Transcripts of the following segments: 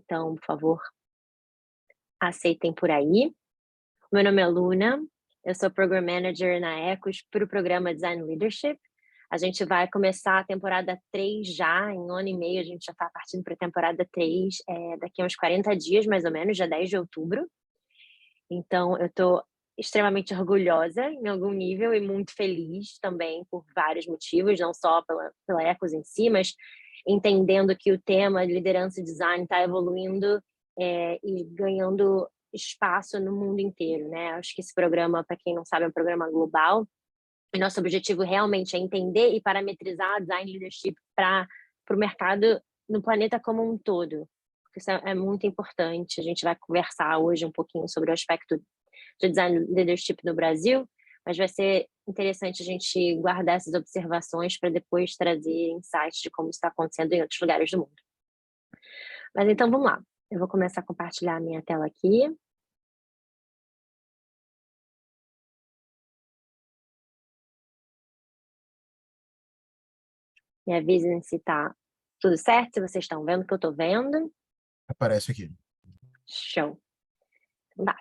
Então, por favor, aceitem por aí. Meu nome é Luna, eu sou Program Manager na Ecos para o programa Design Leadership. A gente vai começar a temporada 3 já, em um ano e meio a gente já está partindo para a temporada 3, daqui a uns 40 dias mais ou menos, dia 10 de outubro. Então, eu estou extremamente orgulhosa em algum nível e muito feliz também por vários motivos, não só pela Ecos em si, mas entendendo que o tema de liderança e design está evoluindo e ganhando espaço no mundo inteiro, né? Acho que esse programa, para quem não sabe, é um programa global. E nosso objetivo realmente é entender e parametrizar design leadership para o mercado no planeta como um todo. Isso é muito importante. A gente vai conversar hoje um pouquinho sobre o aspecto de design leadership no Brasil, mas vai ser interessante a gente guardar essas observações para depois trazer insights de como está acontecendo em outros lugares do mundo. Mas então vamos lá. Eu vou começar a compartilhar a minha tela aqui. Me avisem se está tudo certo, se vocês estão vendo o que eu estou vendo. Aparece aqui. Show. Tá.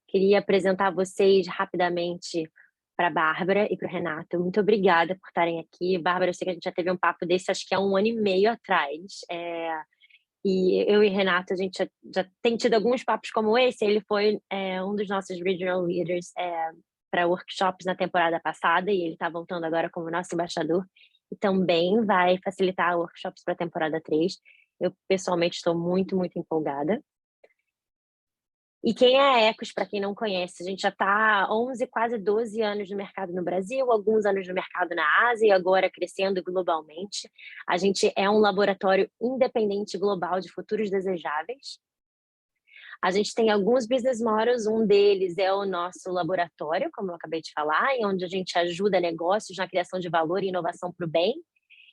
Queria apresentar vocês rapidamente para a Bárbara e para o Renato. Muito obrigada por estarem aqui. Bárbara, eu sei que a gente já teve um papo desse, acho que há um ano e meio atrás. E eu e Renato, a gente já tem tido alguns papos como esse. Ele foi um dos nossos Regional Leaders para workshops na temporada passada e ele está voltando agora como nosso embaixador. E também vai facilitar workshops para a temporada 3. Eu, pessoalmente, estou muito, muito empolgada. E quem é a Ecos, para quem não conhece? A gente já está há 11, quase 12 anos no mercado no Brasil, alguns anos no mercado na Ásia e agora crescendo globalmente. A gente é um laboratório independente global de futuros desejáveis. A gente tem alguns business models, um deles é o nosso laboratório, como eu acabei de falar, em onde a gente ajuda negócios na criação de valor e inovação para o bem.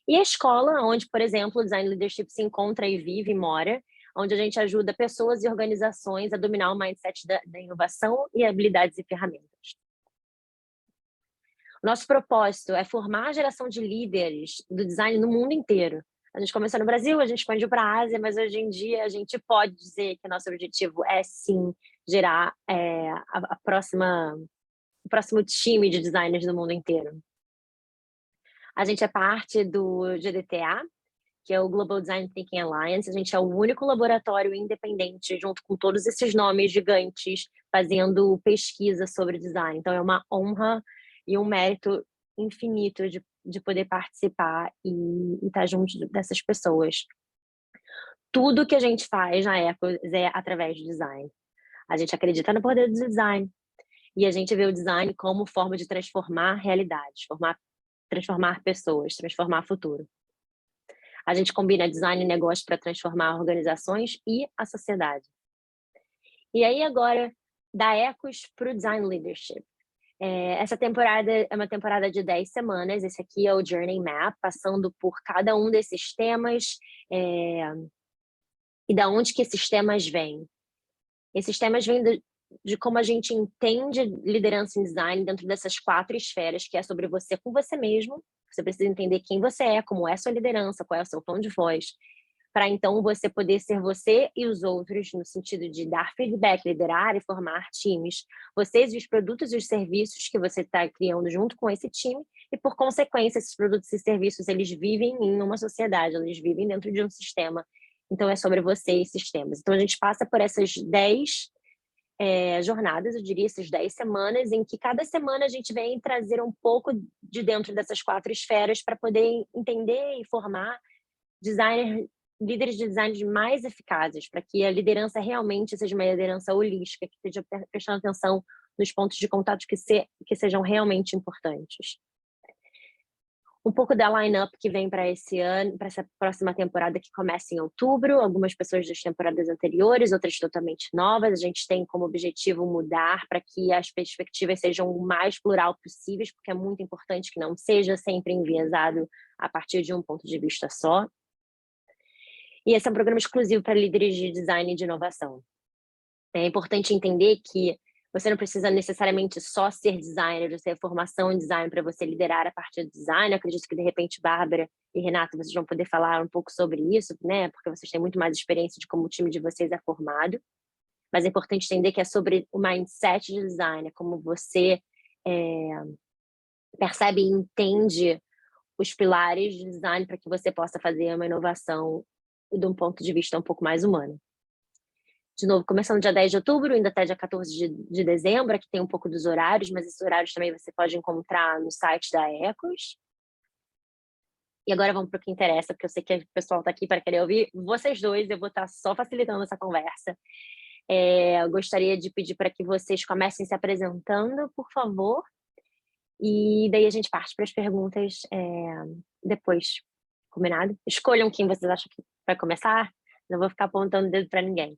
E a escola, onde, por exemplo, o Design Leadership se encontra e vive e mora, onde a gente ajuda pessoas e organizações a dominar o mindset da inovação e habilidades e ferramentas. Nosso propósito é formar a geração de líderes do design no mundo inteiro. A gente começou no Brasil, a gente expandiu para a Ásia, mas hoje em dia a gente pode dizer que nosso objetivo é, sim, gerar o próximo time de designers do mundo inteiro. A gente é parte do GDTA, que é o Global Design Thinking Alliance. A gente é o único laboratório independente, junto com todos esses nomes gigantes, fazendo pesquisa sobre design. Então, é uma honra e um mérito infinito de poder participar e estar junto dessas pessoas. Tudo que a gente faz na Ecos é através do design. A gente acredita no poder do design e a gente vê o design como forma de transformar realidades, transformar pessoas, transformar futuro. A gente combina design e negócio para transformar organizações e a sociedade. E aí agora, da Ecos para o Design Leadership. Essa temporada é uma temporada de 10 semanas, esse aqui é o Journey Map, passando por cada um desses temas e da onde que esses temas vêm. Esses temas vêm de como a gente entende liderança em design dentro dessas 4 esferas, que é sobre você com você mesmo. Você precisa entender quem você é, como é a sua liderança, qual é o seu tom de voz, para então você poder ser você e os outros, no sentido de dar feedback, liderar e formar times. Vocês e os produtos e os serviços que você está criando junto com esse time, e por consequência, esses produtos e serviços, eles vivem em uma sociedade, eles vivem dentro de um sistema. Então, é sobre você e sistemas. Então, a gente passa por essas 10 jornadas, eu diria, essas 10 semanas, em que cada semana a gente vem trazer um pouco de dentro dessas 4 esferas para poder entender e formar líderes de design mais eficazes, para que a liderança realmente seja uma liderança holística, que esteja prestando atenção nos pontos de contato que sejam realmente importantes. Um pouco da line-up que vem para esse ano, para essa próxima temporada que começa em outubro, algumas pessoas das temporadas anteriores, outras totalmente novas. A gente tem como objetivo mudar para que as perspectivas sejam o mais plural possíveis, porque é muito importante que não seja sempre enviesado a partir de um ponto de vista só. E esse é um programa exclusivo para líderes de design e de inovação. É importante entender que Você não precisa necessariamente só ser designer, ou ter formação em design para você liderar a parte do design. Eu acredito que, de repente, Bárbara e Renata, vocês vão poder falar um pouco sobre isso, né? Porque vocês têm muito mais experiência de como o time de vocês é formado. Mas é importante entender que é sobre o mindset de design, como você percebe e entende os pilares de design para que você possa fazer uma inovação de um ponto de vista um pouco mais humano. De novo, começando dia 10 de outubro, ainda até dia 14 de dezembro, aqui tem um pouco dos horários, mas esses horários também você pode encontrar no site da Ecos. E agora vamos para o que interessa, porque eu sei que o pessoal está aqui para querer ouvir vocês dois, eu vou estar só facilitando essa conversa. Eu gostaria de pedir para que vocês comecem se apresentando, por favor, e daí a gente parte para as perguntas depois, combinado? Escolham quem vocês acham que vai começar, não vou ficar apontando o dedo para ninguém.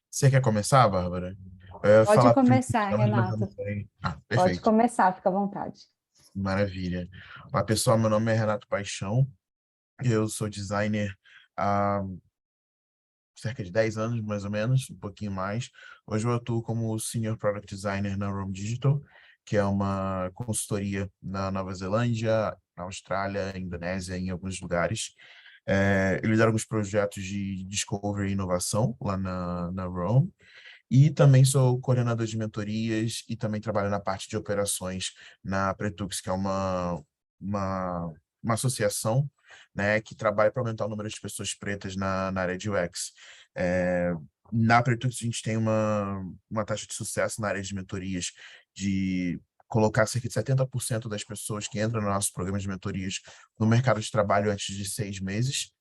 Você quer começar, Bárbara? Eu ia Pode falar começar, primeiro, mas eu Renato. não sei. Pode Perfeito. começar, fica à vontade. Maravilha. Olá, pessoal, meu nome é Renato Paixão. Eu sou designer há cerca de 10 anos, mais ou menos, um pouquinho mais. Hoje eu atuo como Senior Product Designer na Rome Digital, que é uma consultoria na Nova Zelândia, na Austrália, Indonésia, em alguns lugares. Eu lidero alguns projetos de discovery e inovação lá na Rome. E também sou coordenador de mentorias e também trabalho na parte de operações na Pretux, que é uma, uma associação, né, que trabalha para aumentar o número de pessoas pretas na área de UX. Na Pretux, a gente tem uma taxa de sucesso na área de mentorias de colocar cerca de 70% das pessoas que entram no nosso programa de mentorias no mercado de trabalho antes de 6 meses.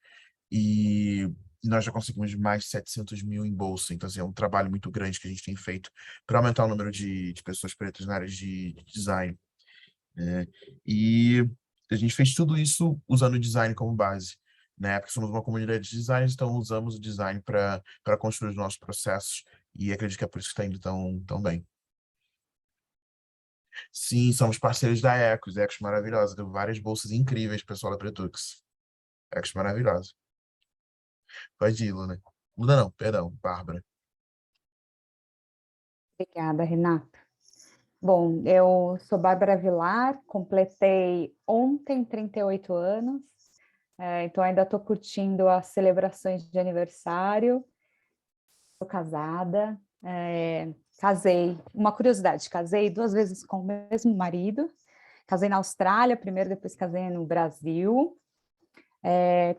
E nós já conseguimos mais de 700 mil em bolsa. Então, assim, é um trabalho muito grande que a gente tem feito para aumentar o número de pessoas pretas na área de design, né? E a gente fez tudo isso usando o design como base, né? Porque somos uma comunidade de design, então usamos o design para construir os nossos processos e acredito que é por isso que está indo tão bem. Sim, somos parceiros da Ecos, Ecos maravilhosa, deu várias bolsas incríveis, pessoal da Pretux. Ecos maravilhosa. Pode ir, Luna. Luna não, perdão, Bárbara. Obrigada, Renata. Bom, eu sou Bárbara Vilar, completei ontem 38 anos, então ainda estou curtindo as celebrações de aniversário. Sou casada, casei, uma curiosidade, casei 2 vezes com o mesmo marido, casei na Austrália primeiro, depois casei no Brasil.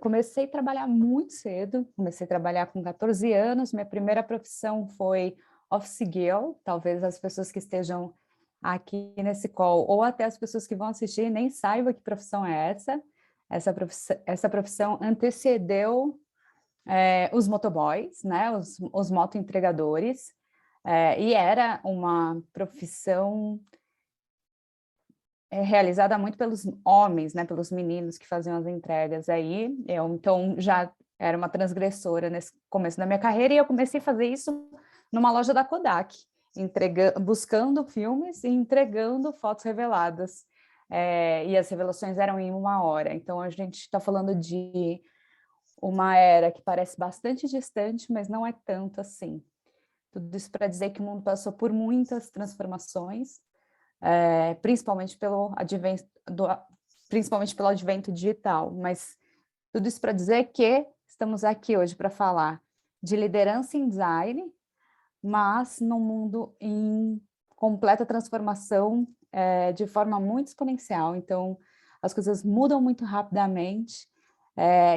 Comecei a trabalhar muito cedo, comecei a trabalhar com 14 anos, minha primeira profissão foi office girl, talvez as pessoas que estejam aqui nesse call, ou até as pessoas que vão assistir nem saibam que profissão é essa. Essa profissão antecedeu os motoboys, né, os motoentregadores, e era uma profissão realizada muito pelos homens, né, pelos meninos que faziam as entregas. Aí eu, então, já era uma transgressora nesse começo da minha carreira, e eu comecei a fazer isso numa loja da Kodak, buscando filmes e entregando fotos reveladas. E as revelações eram em 1 hora. Então, a gente está falando de uma era que parece bastante distante, mas não é tanto assim. Tudo isso para dizer que o mundo passou por muitas transformações, principalmente pelo advento digital, mas tudo isso para dizer que estamos aqui hoje para falar de liderança em design, mas num mundo em completa transformação, de forma muito exponencial. Então, as coisas mudam muito rapidamente,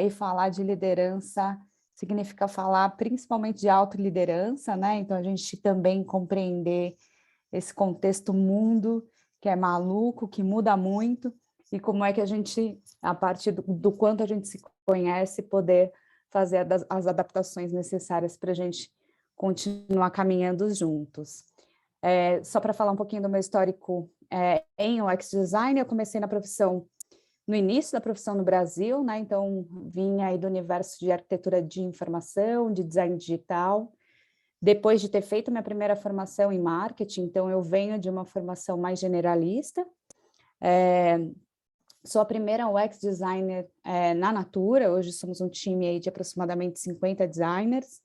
e falar de liderança significa falar principalmente de autoliderança, né? Então, a gente também compreender esse contexto mundo que é maluco, que muda muito, e como é que a gente, a partir do quanto a gente se conhece, poder fazer as adaptações necessárias para a gente continuar caminhando juntos. Só para falar um pouquinho do meu histórico em UX Design, eu comecei na profissão, no início da profissão no Brasil, né? Então vim aí do universo de arquitetura de informação, de design digital, depois de ter feito minha primeira formação em marketing. Então eu venho de uma formação mais generalista, sou a primeira UX designer na Natura, hoje somos um time aí de aproximadamente 50 designers,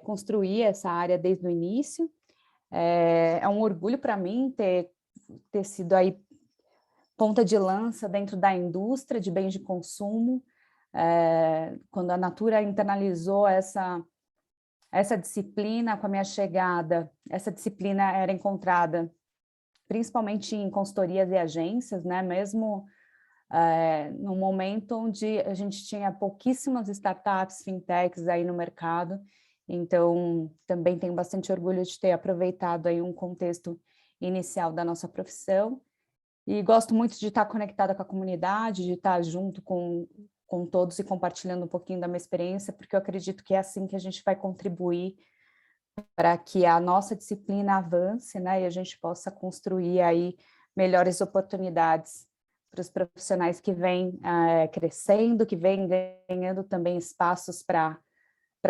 construir essa área desde o início. É um orgulho para mim ter sido aí ponta de lança dentro da indústria de bens de consumo, quando a Natura internalizou essa disciplina com a minha chegada. Essa disciplina era encontrada principalmente em consultorias e agências, né? Mesmo no momento onde a gente tinha pouquíssimas startups, fintechs aí no mercado. Então, também tenho bastante orgulho de ter aproveitado aí um contexto inicial da nossa profissão. E gosto muito de estar conectada com a comunidade, de estar junto com todos e compartilhando um pouquinho da minha experiência, porque eu acredito que é assim que a gente vai contribuir para que a nossa disciplina avance, né, e a gente possa construir aí melhores oportunidades para os profissionais que vêm crescendo, que vêm ganhando também espaços para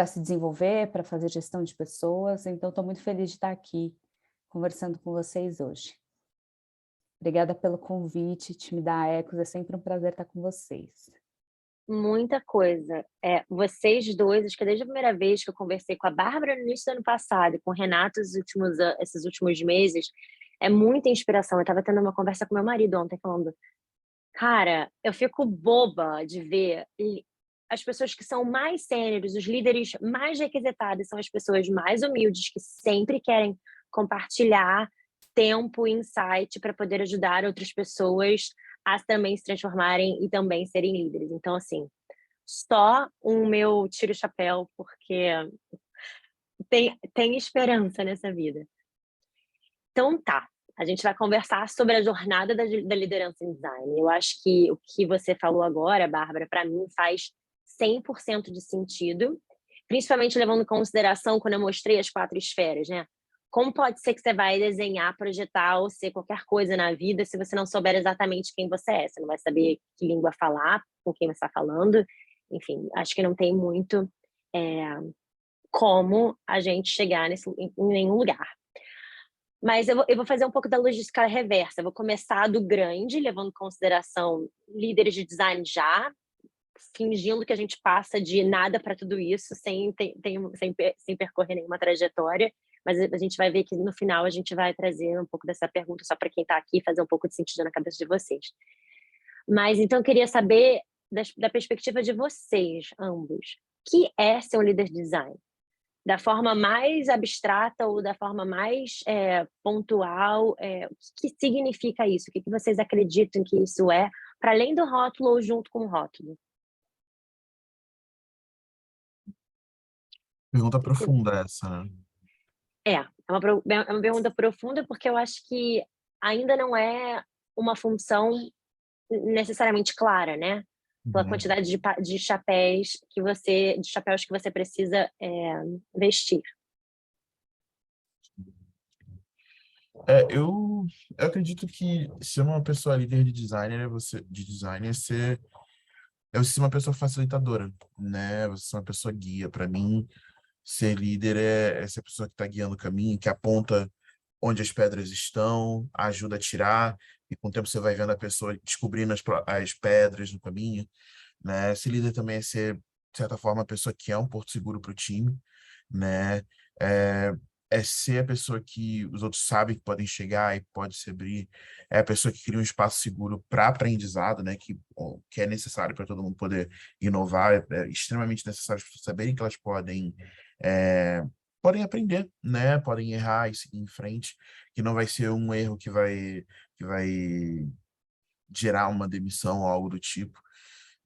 se desenvolver, para fazer gestão de pessoas. Então, estou muito feliz de estar aqui conversando com vocês hoje. Obrigada pelo convite, time da Ecos, é sempre um prazer estar com vocês. Muita coisa. Vocês dois, acho que desde a primeira vez que eu conversei com a Bárbara no início do ano passado e com o Renato esses últimos meses, é muita inspiração. Eu estava tendo uma conversa com meu marido ontem, falando, cara, eu fico boba de ver as pessoas que são mais sêniores, os líderes mais requisitados, são as pessoas mais humildes, que sempre querem compartilhar tempo e insight para poder ajudar outras pessoas a também se transformarem e também serem líderes. Então, assim, só o meu tiro chapéu, porque tem esperança nessa vida. Então, tá. A gente vai conversar sobre a jornada da liderança em design. Eu acho que o que você falou agora, Bárbara, para mim faz 100% de sentido, principalmente levando em consideração quando eu mostrei as 4 esferas, né? Como pode ser que você vai desenhar, projetar ou ser qualquer coisa na vida se você não souber exatamente quem você é? Você não vai saber que língua falar, com quem você está falando. Enfim, acho que não tem muito como a gente chegar em nenhum lugar. Mas eu vou fazer um pouco da logística reversa. Eu vou começar do grande, levando em consideração líderes de design já, fingindo que a gente passa de nada para tudo isso, sem percorrer nenhuma trajetória. Mas a gente vai ver que no final a gente vai trazer um pouco dessa pergunta só para quem está aqui, fazer um pouco de sentido na cabeça de vocês. Mas então eu queria saber da perspectiva de vocês, ambos, o que é ser um líder de design? Da forma mais abstrata ou da forma mais pontual, o que significa isso? O que vocês acreditam que isso é, para além do rótulo ou junto com o rótulo? Pergunta profunda essa, né? É uma pergunta profunda, porque eu acho que ainda não é uma função necessariamente clara, né? Pela Uhum. quantidade de chapéus que você precisa vestir. Eu acredito que ser uma pessoa líder de designer é você ser uma pessoa facilitadora, né? Você ser uma pessoa guia. Para mim, ser líder é ser a pessoa que está guiando o caminho, que aponta onde as pedras estão, ajuda a tirar, e com o tempo você vai vendo a pessoa descobrindo as pedras no caminho, né? Ser líder também é ser, de certa forma, a pessoa que é um porto seguro para o time, né? É, é ser a pessoa que os outros sabem que podem chegar e pode se abrir, é a pessoa que cria um espaço seguro para aprendizado, né? Que é necessário para todo mundo poder inovar, é extremamente necessário para saberem que elas é, podem aprender, né? Podem errar e seguir em frente, que não vai ser um erro que vai gerar uma demissão ou algo do tipo,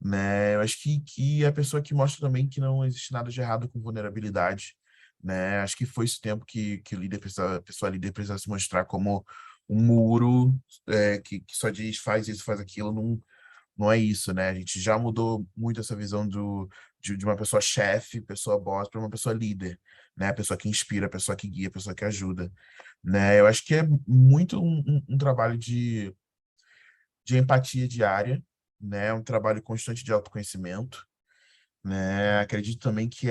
né? Eu acho que é a pessoa que mostra também que não existe nada de errado com vulnerabilidade, né? Acho que foi esse tempo que a pessoa líder precisa se mostrar como um muro que só diz faz isso, faz aquilo, não é isso, né? A gente já mudou muito essa visão de uma pessoa chefe, pessoa boss, para uma pessoa líder, né? A pessoa que inspira, a pessoa que guia, a pessoa que ajuda, né? Eu acho que é muito um trabalho de empatia diária, né? Um trabalho constante de autoconhecimento, né? Acredito também que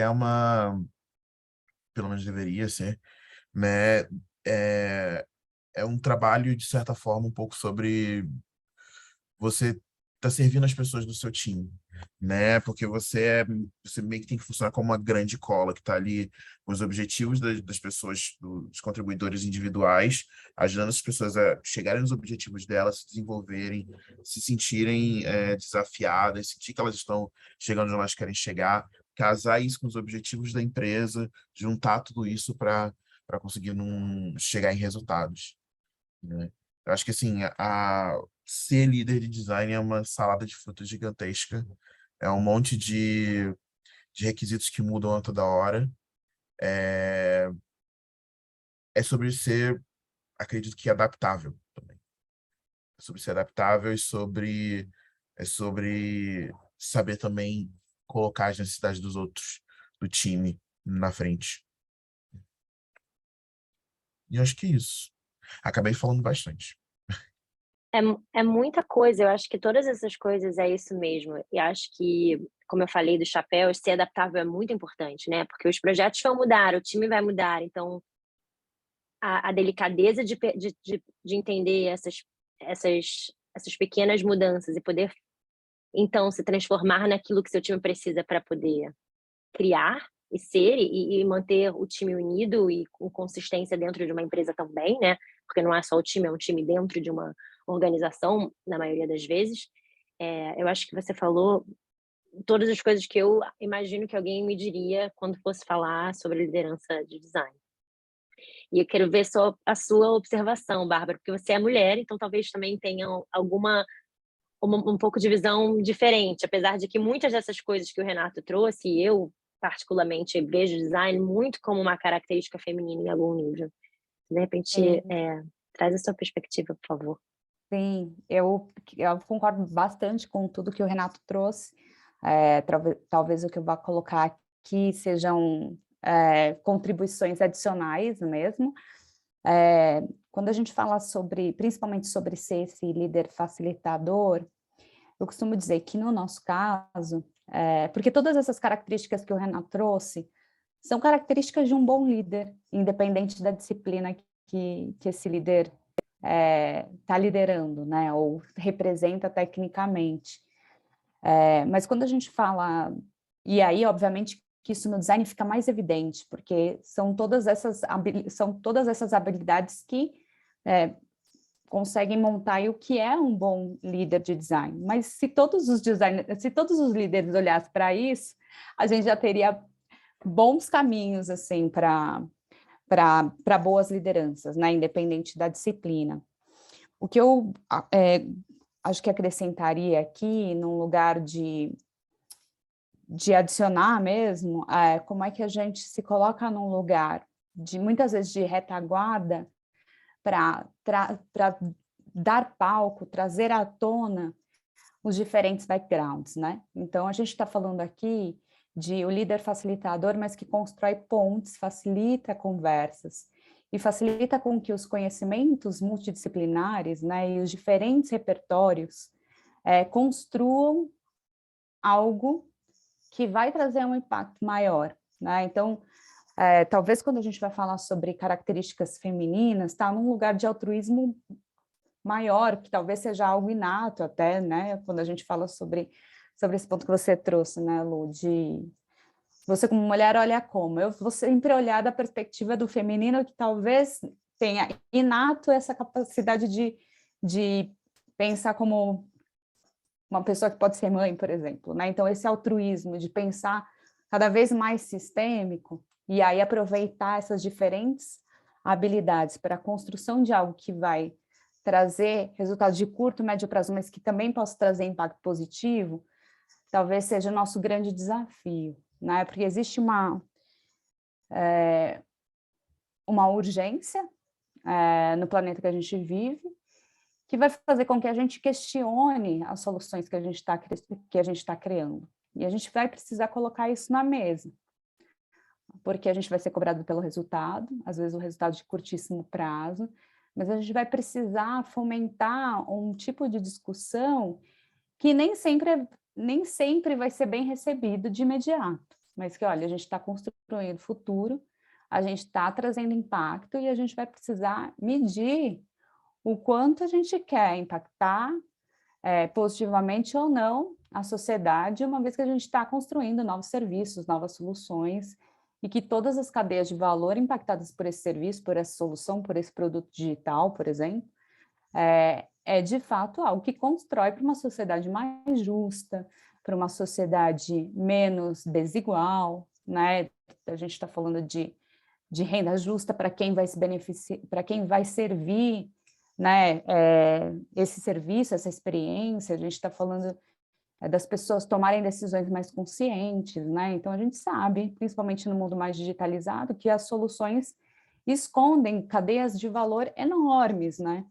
pelo menos deveria ser, né? É, é um trabalho, de certa forma, um pouco sobre você tá servindo as pessoas do seu time, né? Porque você meio que tem que funcionar como uma grande cola que está ali com os objetivos das pessoas, dos contribuidores individuais, ajudando as pessoas a chegarem nos objetivos delas, se desenvolverem, se sentirem desafiadas, sentir que elas estão chegando onde elas querem chegar, casar isso com os objetivos da empresa, juntar tudo isso para conseguir chegar em resultados, né? Eu acho que assim, ser líder de design é uma salada de frutas gigantesca, é um monte de requisitos que mudam a toda hora. É sobre ser, acredito que adaptável também. É sobre ser adaptável e sobre saber também colocar as necessidades dos outros, do time, na frente. E eu acho que é isso. Acabei falando bastante. É muita coisa, eu acho que todas essas coisas é isso mesmo. E acho que, como eu falei dos chapéus, ser adaptável é muito importante, né? Porque os projetos vão mudar, o time vai mudar, então a delicadeza de entender essas pequenas mudanças e poder, então, se transformar naquilo que seu time precisa para poder criar e ser e manter o time unido e com consistência dentro de uma empresa também, né? Porque não é só o time, é um time dentro de uma organização, na maioria das vezes. Eu acho que você falou todas as coisas que eu imagino que alguém me diria quando fosse falar sobre liderança de design. E eu quero ver só a sua observação, Bárbara, porque você é mulher, então talvez também tenha um pouco de visão diferente, apesar de que muitas dessas coisas que o Renato trouxe, e eu particularmente vejo design muito como uma característica feminina em algum nível. De repente, Sim, traz a sua perspectiva, por favor. sim, eu concordo bastante com tudo que o Renato trouxe. Talvez o que eu vá colocar aqui sejam contribuições adicionais mesmo. Quando a gente fala principalmente sobre ser esse líder facilitador, eu costumo dizer que no nosso caso, porque todas essas características que o Renato trouxe são características de um bom líder, independente da disciplina que esse líder está liderando, né, ou representa tecnicamente. Mas quando a gente fala, e aí, obviamente, que isso no design fica mais evidente, porque são todas essas habilidades que conseguem montar aí o que é um bom líder de design. Mas se todos os líderes olhassem para isso, a gente já teria bons caminhos assim para boas lideranças, né, independente da disciplina. O que eu acho que acrescentaria aqui, num lugar de adicionar mesmo, como é que a gente se coloca num lugar muitas vezes de retaguarda para dar palco, trazer à tona os diferentes backgrounds, né? Então, a gente está falando aqui de o líder facilitador, mas que constrói pontes, facilita conversas e facilita com que os conhecimentos multidisciplinares, né, e os diferentes repertórios construam algo que vai trazer um impacto maior, né? Então, talvez quando a gente vai falar sobre características femininas, está num lugar de altruísmo maior, que talvez seja algo inato até, né? Quando a gente fala sobre esse ponto que você trouxe, né, Lu, de você como mulher olha como? Eu vou sempre olhar da perspectiva do feminino, que talvez tenha inato essa capacidade de pensar como uma pessoa que pode ser mãe, por exemplo, né? Então, esse altruísmo de pensar cada vez mais sistêmico e aí aproveitar essas diferentes habilidades para a construção de algo que vai trazer resultados de curto, médio prazo, mas que também possa trazer impacto positivo, talvez seja o nosso grande desafio, né? Porque existe uma urgência no planeta que a gente vive, que vai fazer com que a gente questione as soluções que a gente está criando. E a gente vai precisar colocar isso na mesa, porque a gente vai ser cobrado pelo resultado, às vezes o resultado de curtíssimo prazo, mas a gente vai precisar fomentar um tipo de discussão que nem sempre vai ser bem recebido de imediato, mas que, olha, a gente está construindo futuro, a gente está trazendo impacto e a gente vai precisar medir o quanto a gente quer impactar positivamente ou não a sociedade, uma vez que a gente está construindo novos serviços, novas soluções, e que todas as cadeias de valor impactadas por esse serviço, por essa solução, por esse produto digital, por exemplo, é de fato algo que constrói para uma sociedade mais justa, para uma sociedade menos desigual, né? A gente está falando de renda justa para quem vai se beneficiar, para quem vai servir, né? Esse serviço, essa experiência. A gente está falando das pessoas tomarem decisões mais conscientes, né? Então a gente sabe, principalmente no mundo mais digitalizado, que as soluções escondem cadeias de valor enormes, né?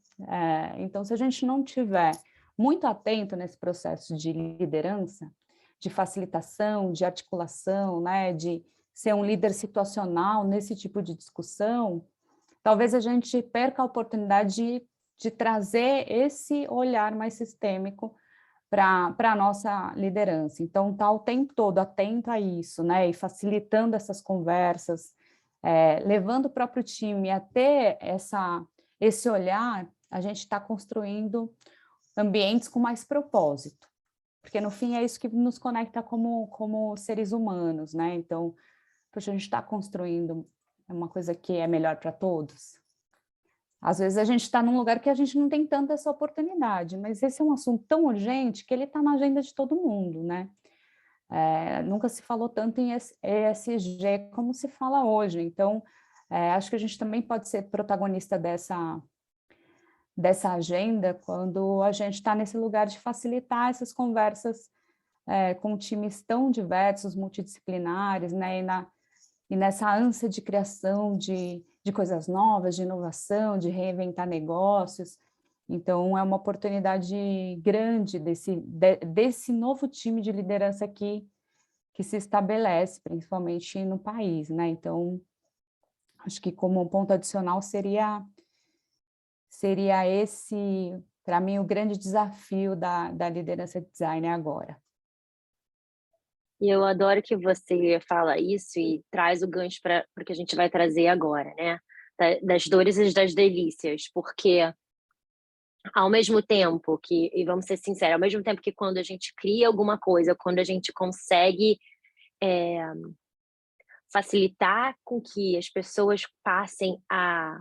Então, se a gente não tiver muito atento nesse processo de liderança, de facilitação, de articulação, né? De ser um líder situacional nesse tipo de discussão, talvez a gente perca a oportunidade de trazer esse olhar mais sistêmico para a nossa liderança. Então, tá o tempo todo atento a isso, né? E facilitando essas conversas, levando o próprio time a ter esse olhar, a gente está construindo ambientes com mais propósito, porque no fim é isso que nos conecta como seres humanos, né? Então, poxa, a gente está construindo uma coisa que é melhor para todos. Às vezes a gente está num lugar que a gente não tem tanta essa oportunidade, mas esse é um assunto tão urgente que ele está na agenda de todo mundo, né? Nunca se falou tanto em ESG como se fala hoje, então acho que a gente também pode ser protagonista dessa agenda quando a gente está nesse lugar de facilitar essas conversas com times tão diversos, multidisciplinares, né? E nessa ânsia de criação de coisas novas, de inovação, de reinventar negócios. Então, é uma oportunidade grande desse novo time de liderança que se estabelece, principalmente no país, né? Então, acho que como um ponto adicional seria esse, para mim, o grande desafio da liderança de design agora. E eu adoro que você fala isso e traz o gancho para o que a gente vai trazer agora, né? Das dores e das delícias, porque ao mesmo tempo que, e vamos ser sinceros, ao mesmo tempo que quando a gente cria alguma coisa, quando a gente consegue facilitar com que as pessoas passem a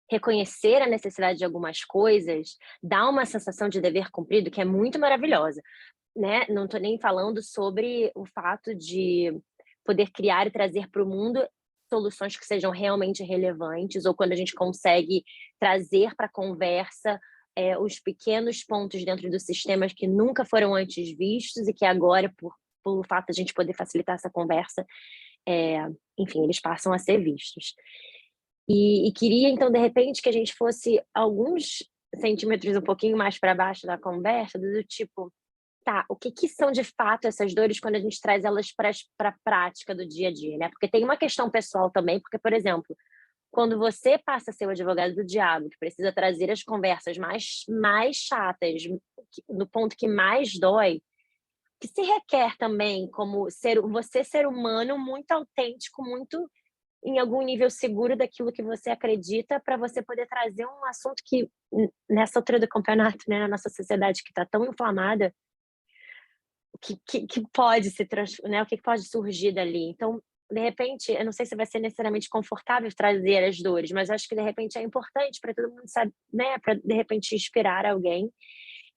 reconhecer a necessidade de algumas coisas, dá uma sensação de dever cumprido que é muito maravilhosa, né? Não estou nem falando sobre o fato de poder criar e trazer para o mundo soluções que sejam realmente relevantes, ou quando a gente consegue trazer para a conversa os pequenos pontos dentro dos sistemas que nunca foram antes vistos e que agora, por fato de a gente poder facilitar essa conversa, enfim, eles passam a ser vistos. E queria, então, de repente, que a gente fosse alguns centímetros um pouquinho mais para baixo da conversa, do tipo, tá, o que são de fato essas dores quando a gente traz elas para a prática do dia a dia, né? Porque tem uma questão pessoal também, porque, por exemplo, quando você passa a ser o advogado do diabo, que precisa trazer as conversas mais chatas, no ponto que mais dói, que se requer também como você ser humano muito autêntico, muito em algum nível seguro daquilo que você acredita, para você poder trazer um assunto que, nessa altura do campeonato, né, na nossa sociedade que está tão inflamada, que pode né, o que pode surgir dali. Então, de repente, eu não sei se vai ser necessariamente confortável trazer as dores, mas acho que de repente é importante para todo mundo saber, né, para de repente inspirar alguém.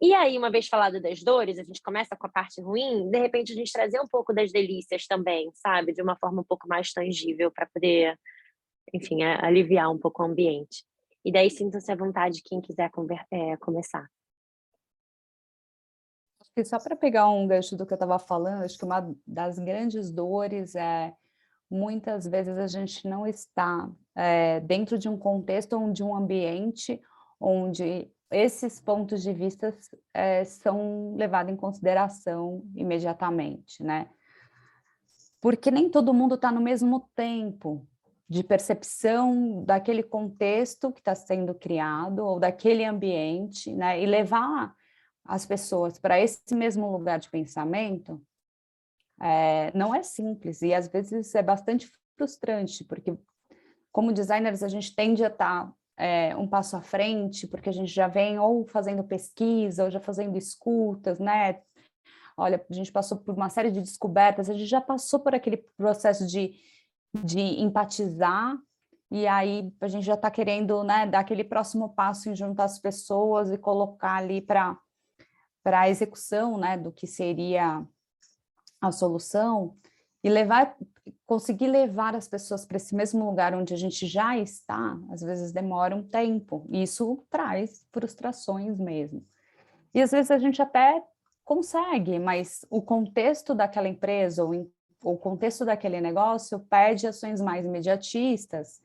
E aí, uma vez falado das dores, a gente começa com a parte ruim, de repente a gente trazer um pouco das delícias também, sabe? De uma forma um pouco mais tangível para poder, enfim, aliviar um pouco o ambiente. E daí sinta-se à vontade quem quiser começar. E só para pegar um gancho do que eu estava falando, acho que uma das grandes dores muitas vezes a gente não está dentro de um contexto ou de um ambiente onde esses pontos de vista são levados em consideração imediatamente, né? Porque nem todo mundo está no mesmo tempo de percepção daquele contexto que está sendo criado ou daquele ambiente, né? E levar as pessoas para esse mesmo lugar de pensamento não é simples, e às vezes é bastante frustrante, porque como designers a gente tende a estar um passo à frente, porque a gente já vem ou fazendo pesquisa, ou já fazendo escutas, né? olha, a gente passou por uma série de descobertas, a gente já passou por aquele processo de empatizar, e aí a gente já está querendo, né, dar aquele próximo passo em juntar as pessoas e colocar ali para a execução, né, do que seria a solução, e conseguir levar as pessoas para esse mesmo lugar onde a gente já está, às vezes demora um tempo, e isso traz frustrações mesmo. E às vezes a gente até consegue, mas o contexto daquela empresa ou o contexto daquele negócio pede ações mais imediatistas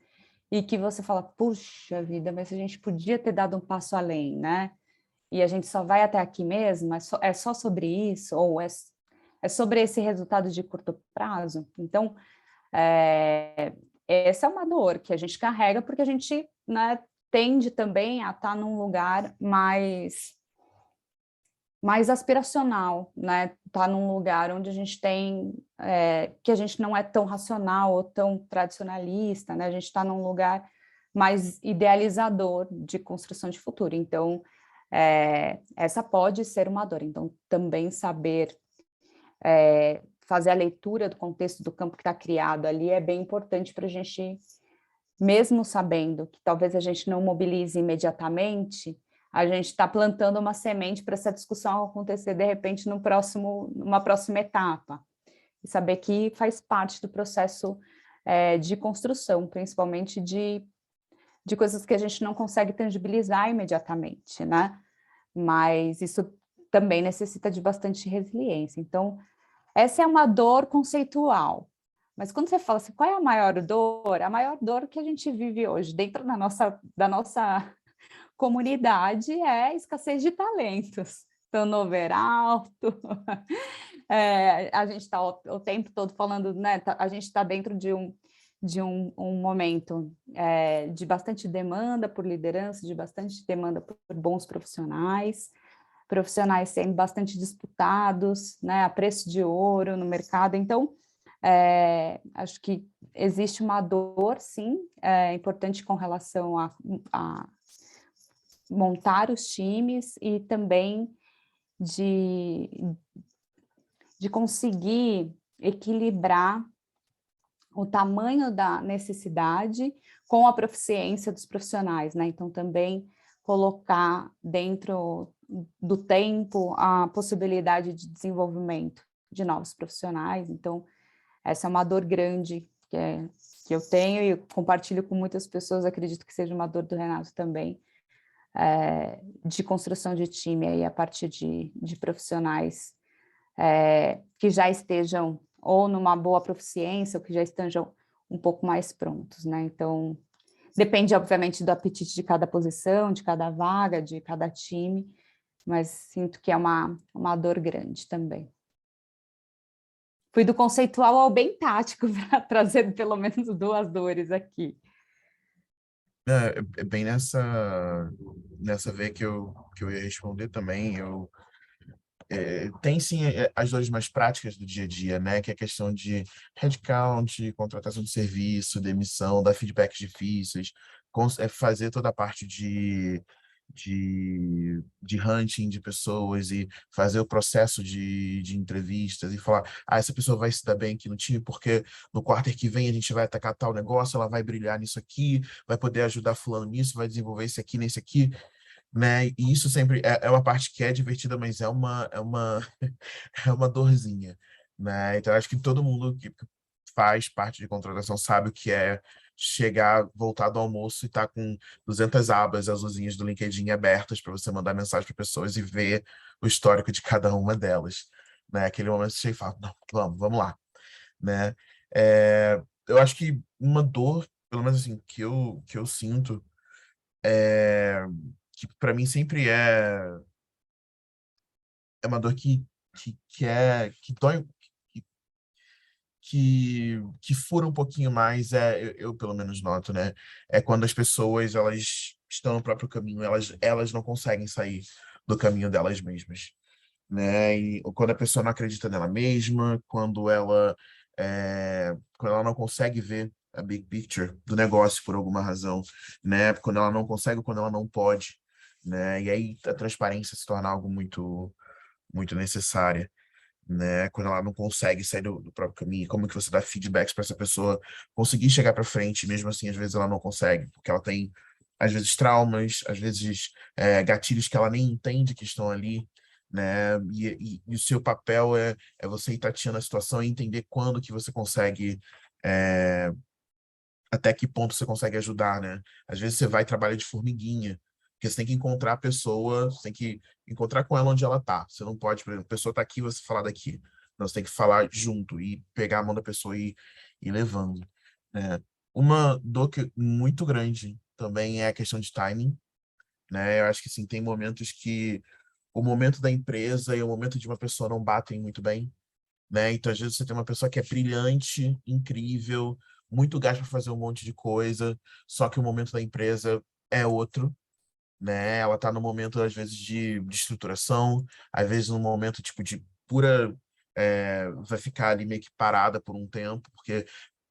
e que você fala, puxa vida, mas a gente podia ter dado um passo além, né? E a gente só vai até aqui mesmo, é só sobre isso, ou é sobre esse resultado de curto prazo. Então, essa é uma dor que a gente carrega porque a gente, né, tende também a estar num lugar mais aspiracional, né? Tá num lugar onde a gente tem que a gente não é tão racional ou tão tradicionalista, né? A gente está num lugar mais idealizador de construção de futuro. Então, essa pode ser uma dor. Então, também saber fazer a leitura do contexto do campo que está criado ali é bem importante para a gente, mesmo sabendo que talvez a gente não mobilize imediatamente, a gente está plantando uma semente para essa discussão acontecer, de repente, numa próxima etapa. E saber que faz parte do processo de construção, principalmente de coisas que a gente não consegue tangibilizar imediatamente, né? Mas isso também necessita de bastante resiliência. Então, essa é uma dor conceitual. Mas quando você fala assim, qual é a maior dor? A maior dor que a gente vive hoje, dentro da nossa comunidade, é a escassez de talentos. Turnover alto, a gente está o tempo todo falando, né? A gente está dentro de um momento de bastante demanda por liderança, de bastante demanda por bons profissionais sendo bastante disputados, né, a preço de ouro no mercado. Então, acho que existe uma dor, sim, importante com relação a montar os times e também de conseguir equilibrar o tamanho da necessidade com a proficiência dos profissionais, né? Então, também colocar dentro do tempo a possibilidade de desenvolvimento de novos profissionais. Então, essa é uma dor grande que eu tenho e eu compartilho com muitas pessoas, acredito que seja uma dor do Renato também, de construção de time aí a partir de profissionais que já estejam ou numa boa proficiência ou que já estejam um pouco mais prontos, né? Então, depende, obviamente, do apetite de cada posição, de cada vaga, de cada time, mas sinto que é uma dor grande também. Fui do conceitual ao bem tático para trazer pelo menos 2 dores aqui. É bem nessa veia que eu ia responder também. Tem sim as dores mais práticas do dia a dia, né? Que é a questão de headcount, contratação de serviço, demissão, dar feedbacks difíceis, fazer toda a parte de hunting de pessoas e fazer o processo de entrevistas e falar, essa pessoa vai se dar bem aqui no time porque no quarter que vem a gente vai atacar tal negócio, ela vai brilhar nisso aqui, vai poder ajudar fulano nisso, vai desenvolver esse aqui, nesse aqui, né? E isso sempre é uma parte que é divertida, mas é uma dorzinha, né? Então, acho que todo mundo que faz parte de contratação sabe o que é chegar, voltar do almoço e estar com 200 abas azulzinhas do LinkedIn abertas para você mandar mensagem para pessoas e ver o histórico de cada uma delas, né? Aquele momento que você fala, não, vamos lá, né? Eu acho que uma dor, pelo menos assim, que eu sinto, que para mim sempre é uma dor que dói, que fura um pouquinho mais, eu pelo menos noto, né? É quando as pessoas elas estão no próprio caminho, elas não conseguem sair do caminho delas mesmas, né? E quando a pessoa não acredita nela mesma, quando ela não consegue ver a big picture do negócio por alguma razão, né? Quando ela não consegue, quando ela não pode, né? E aí a transparência se torna algo muito muito necessária, né? Quando ela não consegue sair do próprio caminho, como que você dá feedbacks para essa pessoa conseguir chegar para frente, mesmo assim, às vezes ela não consegue, porque ela tem, às vezes, traumas, às vezes, gatilhos que ela nem entende que estão ali, né? E o seu papel é você ir tateando a situação e entender quando que você consegue, é, até que ponto você consegue ajudar, né? Às vezes você vai e trabalha de formiguinha, porque você tem que encontrar a pessoa, você tem que encontrar com ela onde ela tá. Você não pode, por exemplo, a pessoa tá aqui, você falar daqui. Não, você tem que falar junto e pegar a mão da pessoa e ir levando, né? Uma dor muito grande também é a questão de timing, né? Eu acho que, assim, tem momentos que o momento da empresa e o momento de uma pessoa não batem muito bem, né? Então, às vezes, você tem uma pessoa que é brilhante, incrível, muito gás para fazer um monte de coisa, só que o momento da empresa é outro, né? Ela está no momento, às vezes, de estruturação, às vezes, num momento, tipo, de pura... vai ficar ali meio que parada por um tempo, porque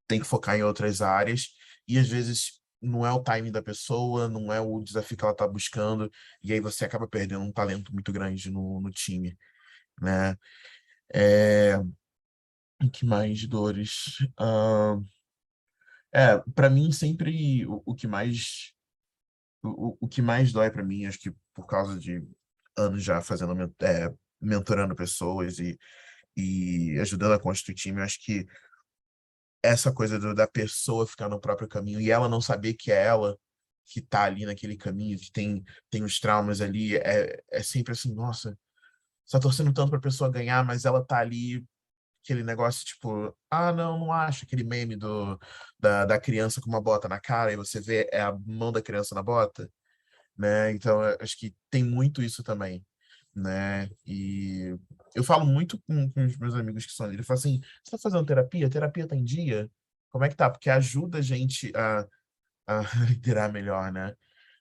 tem que focar em outras áreas, e às vezes não é o timing da pessoa, não é o desafio que ela está buscando, e aí você acaba perdendo um talento muito grande no time, né? É, e que mais dores? Para mim sempre o que mais o que mais dói para mim, acho que por causa de anos já fazendo mentorando pessoas e ajudando a construir time, eu acho que essa coisa da pessoa ficar no próprio caminho e ela não saber que é ela que tá ali naquele caminho, que tem os traumas ali, é sempre assim, nossa, você tá torcendo tanto pra pessoa ganhar, mas ela tá ali aquele negócio tipo, ah, não, não acho, aquele meme da criança com uma bota na cara e você vê a mão da criança na bota, né? Então, eu acho que tem muito isso também, né? E eu falo muito com os meus amigos que são ali, eu falo assim, você tá fazendo terapia? Terapia tá em dia? Como é que tá? Porque ajuda a gente a liderar melhor, né?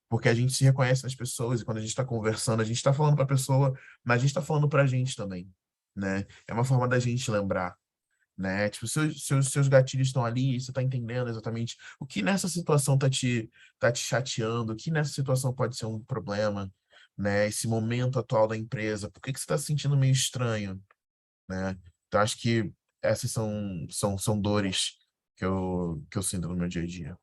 Porque a gente se reconhece nas pessoas e quando a gente está conversando, a gente está falando para a pessoa, mas a gente está falando para a gente também, né? É uma forma da gente lembrar, né? Tipo, seus gatilhos estão ali, você está entendendo exatamente o que nessa situação tá te chateando, o que nessa situação pode ser um problema, né? Esse momento atual da empresa, por que que você está se sentindo meio estranho, né? Então, acho que essas são dores que eu sinto no meu dia a dia.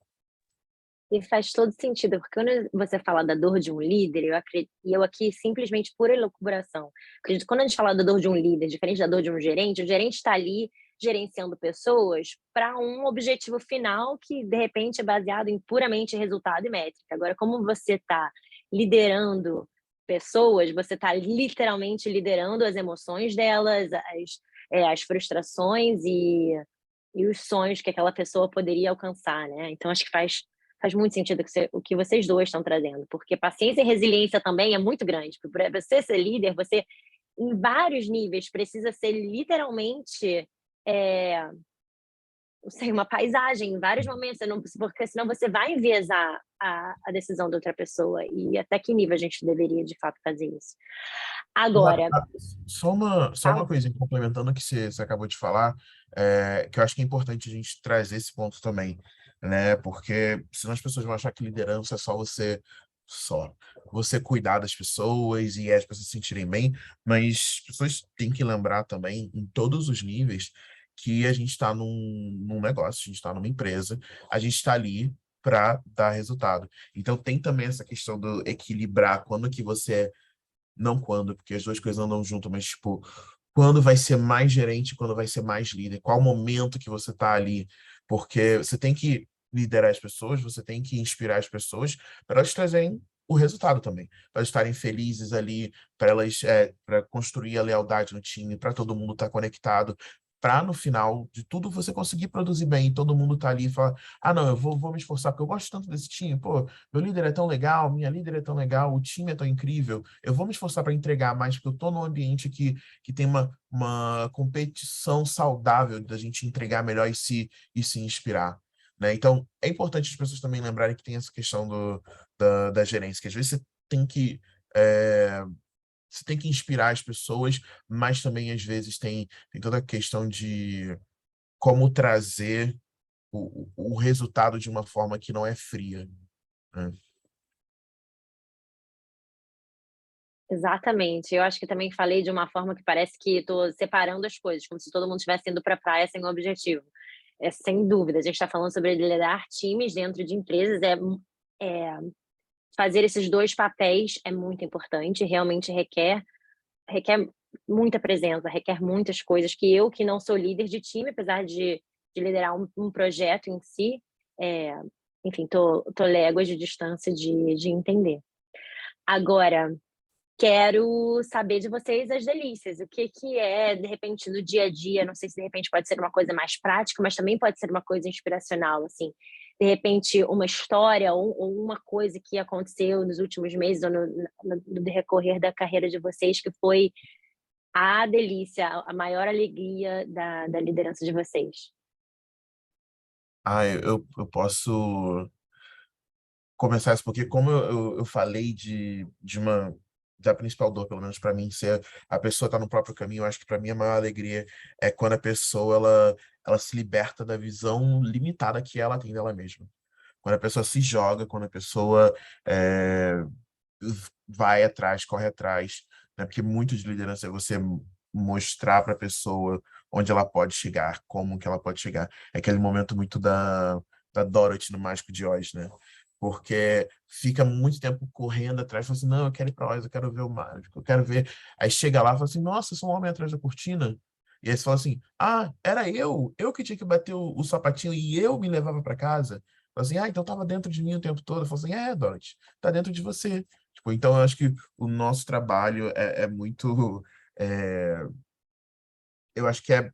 E faz todo sentido, porque quando você fala da dor de um líder, e eu aqui simplesmente por elucubração, acredito que quando a gente fala da dor de um líder, diferente da dor de um gerente, o gerente está ali gerenciando pessoas para um objetivo final que, de repente, é baseado em puramente resultado e métrica. Agora, como você está liderando pessoas, você está literalmente liderando as emoções delas, as frustrações e os sonhos que aquela pessoa poderia alcançar, né? Então, acho que faz muito sentido o que vocês dois estão trazendo, porque paciência e resiliência também é muito grande. Para você ser líder, você, em vários níveis, precisa ser literalmente, não sei, uma paisagem, em vários momentos, porque senão você vai enviesar a decisão da outra pessoa. E até que nível a gente deveria, de fato, fazer isso? Claro. Agora, Só uma coisinha complementando o que você acabou de falar, que eu acho que é importante a gente trazer esse ponto também, né? Porque senão as pessoas vão achar que liderança é só você cuidar das pessoas e as pessoas se sentirem bem, mas as pessoas têm que lembrar também, em todos os níveis, que a gente está num negócio, a gente está numa empresa, a gente está ali para dar resultado. Então tem também essa questão do equilibrar quando que você não quando, porque as duas coisas andam junto, mas tipo, quando vai ser mais gerente, quando vai ser mais líder, qual momento que você tá ali, porque você tem que liderar as pessoas, você tem que inspirar as pessoas para elas trazerem o resultado também, para elas estarem felizes ali, para elas para construir a lealdade no time, para todo mundo estar conectado, para no final de tudo você conseguir produzir bem, e todo mundo tá ali e fala, ah, não, eu vou me esforçar, porque eu gosto tanto desse time, pô, meu líder é tão legal, minha líder é tão legal, o time é tão incrível, eu vou me esforçar para entregar mais, porque eu estou num ambiente que tem uma competição saudável da gente entregar melhor e se inspirar. Né? Então, é importante as pessoas também lembrarem que tem essa questão da gerência, que às vezes é, você tem que inspirar as pessoas, mas também às vezes tem toda a questão de como trazer o resultado de uma forma que não é fria. Né? Exatamente. Eu acho que também falei de uma forma que parece que estou separando as coisas, como se todo mundo estivesse indo para a praia sem um objetivo. Sem dúvida, a gente está falando sobre liderar times dentro de empresas, é fazer esses 2 papéis é muito importante, realmente requer muita presença, requer muitas coisas que eu, que não sou líder de time, apesar de liderar um projeto em si, enfim, tô léguas de distância de entender. Agora, quero saber de vocês as delícias, o que que é, de repente, no dia a dia, não sei se de repente pode ser uma coisa mais prática, mas também pode ser uma coisa inspiracional, assim, de repente uma história ou uma coisa que aconteceu nos últimos meses ou no decorrer da carreira de vocês que foi a delícia, a maior alegria da liderança de vocês. Eu posso começar isso, porque como eu falei da principal dor, pelo menos para mim, ser a pessoa tá no próprio caminho, eu acho que para mim a maior alegria é quando a pessoa, ela se liberta da visão limitada que ela tem dela mesma. Quando a pessoa se joga, quando a pessoa é, vai atrás, corre atrás, né? Porque muito de liderança é você mostrar para a pessoa onde ela pode chegar, como que ela pode chegar. É aquele momento muito da Dorothy no Mágico de Oz, né? Porque fica muito tempo correndo atrás, fala assim, não, eu quero ir para Oz, eu quero ver o mágico, eu quero ver. Aí chega lá e fala assim, nossa, eu sou um homem atrás da cortina. E aí você fala assim, era eu que tinha que bater o sapatinho e eu me levava para casa. Fala assim, então tava dentro de mim o tempo todo. Eu falo assim, Dorothy, tá dentro de você. Tipo, então, eu acho que o nosso trabalho é muito. é, eu acho que é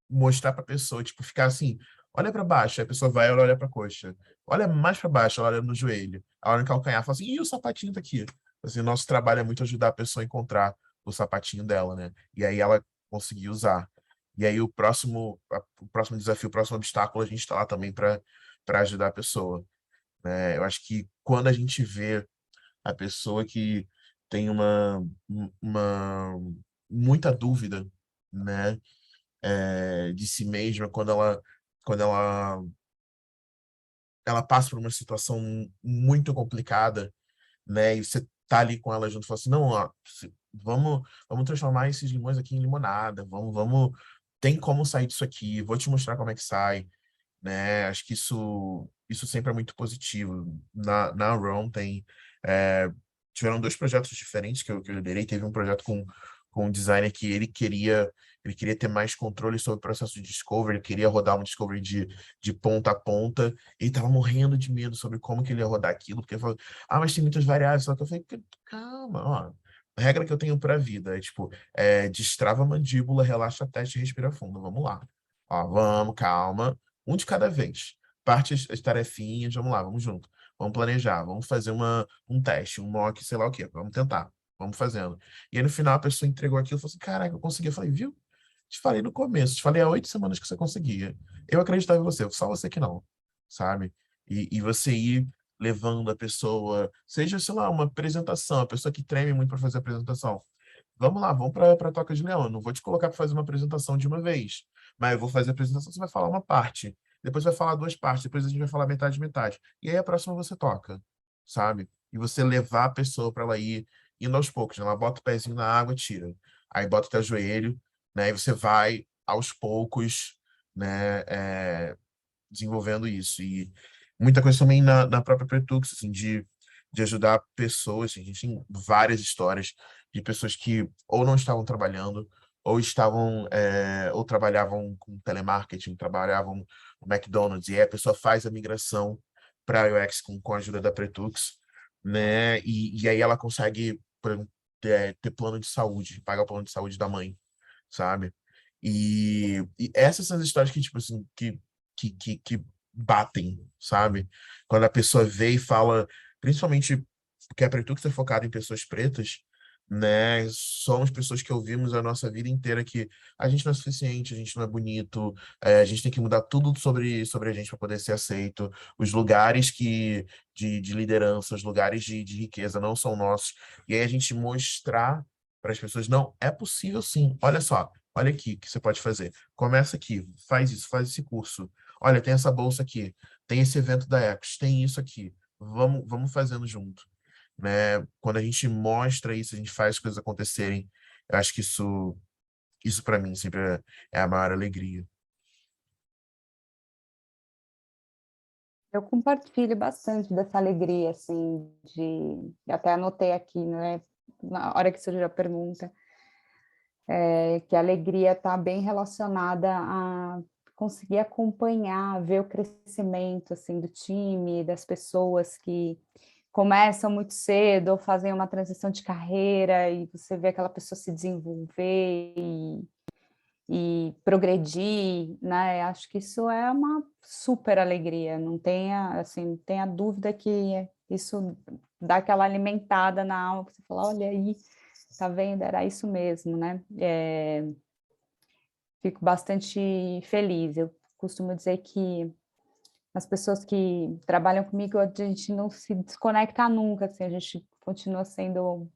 mostrar para a pessoa, tipo, ficar assim, olha para baixo, aí a pessoa vai, ela olha para a coxa. Olha mais para baixo, ela olha no joelho. Ela olha no calcanhar, fala assim, e o sapatinho tá aqui? Assim, o nosso trabalho é muito ajudar a pessoa a encontrar o sapatinho dela, né? E aí ela conseguir usar. E aí o próximo desafio, o próximo obstáculo, a gente está lá também para ajudar a pessoa, né? Eu acho que quando a gente vê a pessoa que tem uma muita dúvida, né, de si mesma, quando ela passa por uma situação muito complicada, né, e você tá ali com ela junto, fala assim, não, ó, vamos transformar esses limões aqui em limonada, vamos, tem como sair disso aqui, vou te mostrar como é que sai, né? Acho que isso sempre é muito positivo. Na ROM tiveram 2 projetos diferentes que eu liderei. Teve um projeto com um designer que ele queria ter mais controle sobre o processo de discovery, ele queria rodar um discovery de ponta a ponta. Ele estava morrendo de medo sobre como que ele ia rodar aquilo, porque ele falou, mas tem muitas variáveis. Só que eu falei, calma, ó. A regra que eu tenho para a vida é, tipo, destrava a mandíbula, relaxa a testa e respira fundo. Vamos lá. Ó, vamos, calma. Um de cada vez. Parte as tarefinhas, vamos lá, vamos junto. Vamos planejar, vamos fazer um teste, um mock, sei lá o quê. Vamos tentar, vamos fazendo. E aí no final a pessoa entregou aquilo e falou assim: caraca, eu consegui. Eu falei, viu? Te falei no começo, te falei há 8 semanas que você conseguia. Eu acreditava em você, só você que não, sabe? E você ir levando a pessoa, seja, sei lá, uma apresentação, a pessoa que treme muito para fazer a apresentação. Vamos lá, vamos para a Toca de Leão. Eu não vou te colocar para fazer uma apresentação de uma vez, mas eu vou fazer a apresentação, você vai falar uma parte, depois vai falar 2 partes, depois a gente vai falar metade, metade. E aí a próxima você toca, sabe? E você levar a pessoa para ela ir indo aos poucos, né? Ela bota o pezinho na água, tira. Aí bota o teu joelho, né? E você vai aos poucos, né? Desenvolvendo isso. E muita coisa também na própria Pretux, assim, de ajudar pessoas. A gente tem várias histórias de pessoas que ou não estavam trabalhando, ou trabalhavam com telemarketing, trabalhavam no McDonald's, e aí a pessoa faz a migração para UX com a ajuda da Pretux, né? E aí ela consegue, por exemplo, ter plano de saúde, pagar o plano de saúde da mãe, sabe? E essas são as histórias que, tipo assim, que batem, sabe? Quando a pessoa vê e fala, principalmente porque a Pretux é focada em pessoas pretas, né? Somos pessoas que ouvimos a nossa vida inteira que a gente não é suficiente, a gente não é bonito, a gente tem que mudar tudo sobre a gente para poder ser aceito. Os lugares de liderança, os lugares de riqueza não são nossos. E aí a gente mostrar para as pessoas, não, é possível sim. Olha só, olha aqui o que você pode fazer. Começa aqui, faz isso, faz esse curso. Olha, tem essa bolsa aqui, tem esse evento da Ecos, tem isso aqui. Vamos fazendo junto. né? Quando a gente mostra isso, a gente faz as coisas acontecerem. Eu acho que isso para mim sempre é a maior alegria. Eu compartilho bastante dessa alegria, assim, até anotei aqui, né, na hora que surgiu a pergunta, que a alegria está bem relacionada a conseguir acompanhar, ver o crescimento, assim, do time, das pessoas que começam muito cedo ou fazem uma transição de carreira e você vê aquela pessoa se desenvolver e progredir, né? Acho que isso é uma super alegria, não tenha, assim, não tenha dúvida que isso dá aquela alimentada na alma, que você fala, olha aí, tá vendo? Era isso mesmo, né? Fico bastante feliz. Eu costumo dizer que as pessoas que trabalham comigo, a gente não se desconecta nunca, assim, a gente continua sendo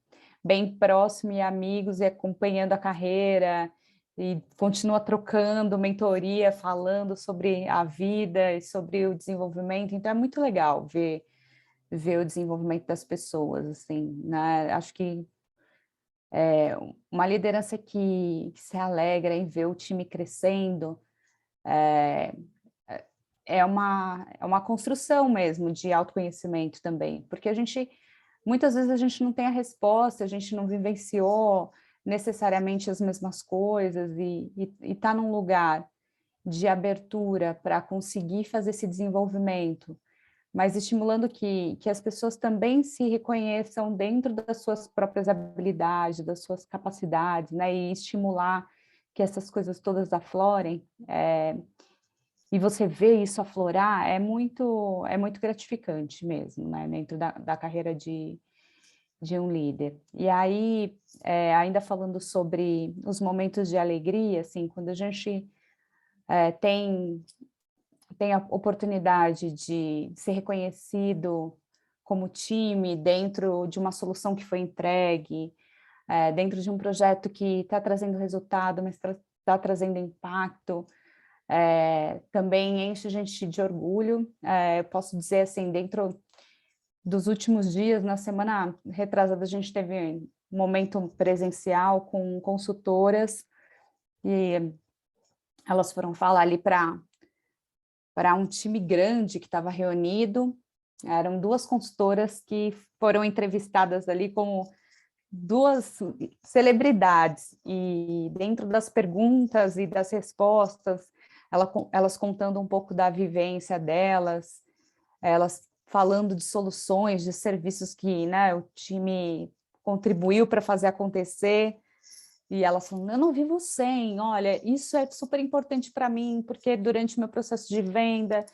bem próximo e amigos e acompanhando a carreira e continua trocando mentoria, falando sobre a vida e sobre o desenvolvimento. Então é muito legal ver o desenvolvimento das pessoas, assim, né? Acho que uma liderança que se alegra em ver o time crescendo é uma construção mesmo de autoconhecimento também, porque muitas vezes a gente não tem a resposta, a gente não vivenciou necessariamente as mesmas coisas e está num lugar de abertura para conseguir fazer esse desenvolvimento, mas estimulando que as pessoas também se reconheçam dentro das suas próprias habilidades, das suas capacidades, né, e estimular que essas coisas todas aflorem, e você vê isso aflorar, é muito gratificante mesmo, né, dentro da carreira de um líder. E aí, ainda falando sobre os momentos de alegria, assim, quando a gente tem a oportunidade de ser reconhecido como time dentro de uma solução que foi entregue, dentro de um projeto que está trazendo resultado, mas está trazendo impacto, também enche a gente de orgulho. Eu posso dizer assim, dentro dos últimos dias, na semana retrasada, a gente teve um momento presencial com consultoras e elas foram falar ali para um time grande que estava reunido. Eram duas consultoras que foram entrevistadas ali como duas celebridades, e dentro das perguntas e das respostas, elas contando um pouco da vivência delas, elas falando de soluções, de serviços que, né, o time contribuiu para fazer acontecer, e elas falando, eu não vivo sem, olha, isso é super importante para mim, porque durante o meu processo de venda,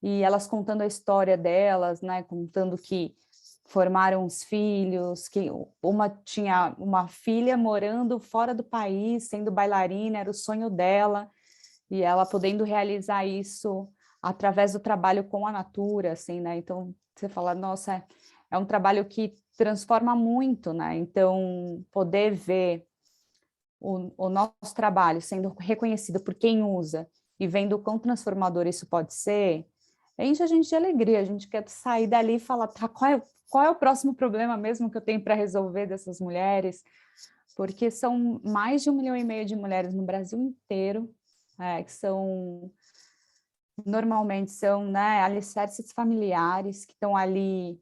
e elas contando a história delas, né, contando que formaram os filhos, que uma tinha uma filha morando fora do país, sendo bailarina, era o sonho dela, e ela podendo realizar isso através do trabalho com a Natura, assim, né? Então, você fala, nossa, é um trabalho que transforma muito, né? Então, poder ver o nosso trabalho sendo reconhecido por quem usa e vendo o quão transformador isso pode ser, enche a gente de alegria, a gente quer sair dali e falar, tá, qual é o próximo problema mesmo que eu tenho para resolver dessas mulheres? Porque são mais de 1,5 milhão de mulheres no Brasil inteiro, que normalmente são, né, alicerces familiares, que estão ali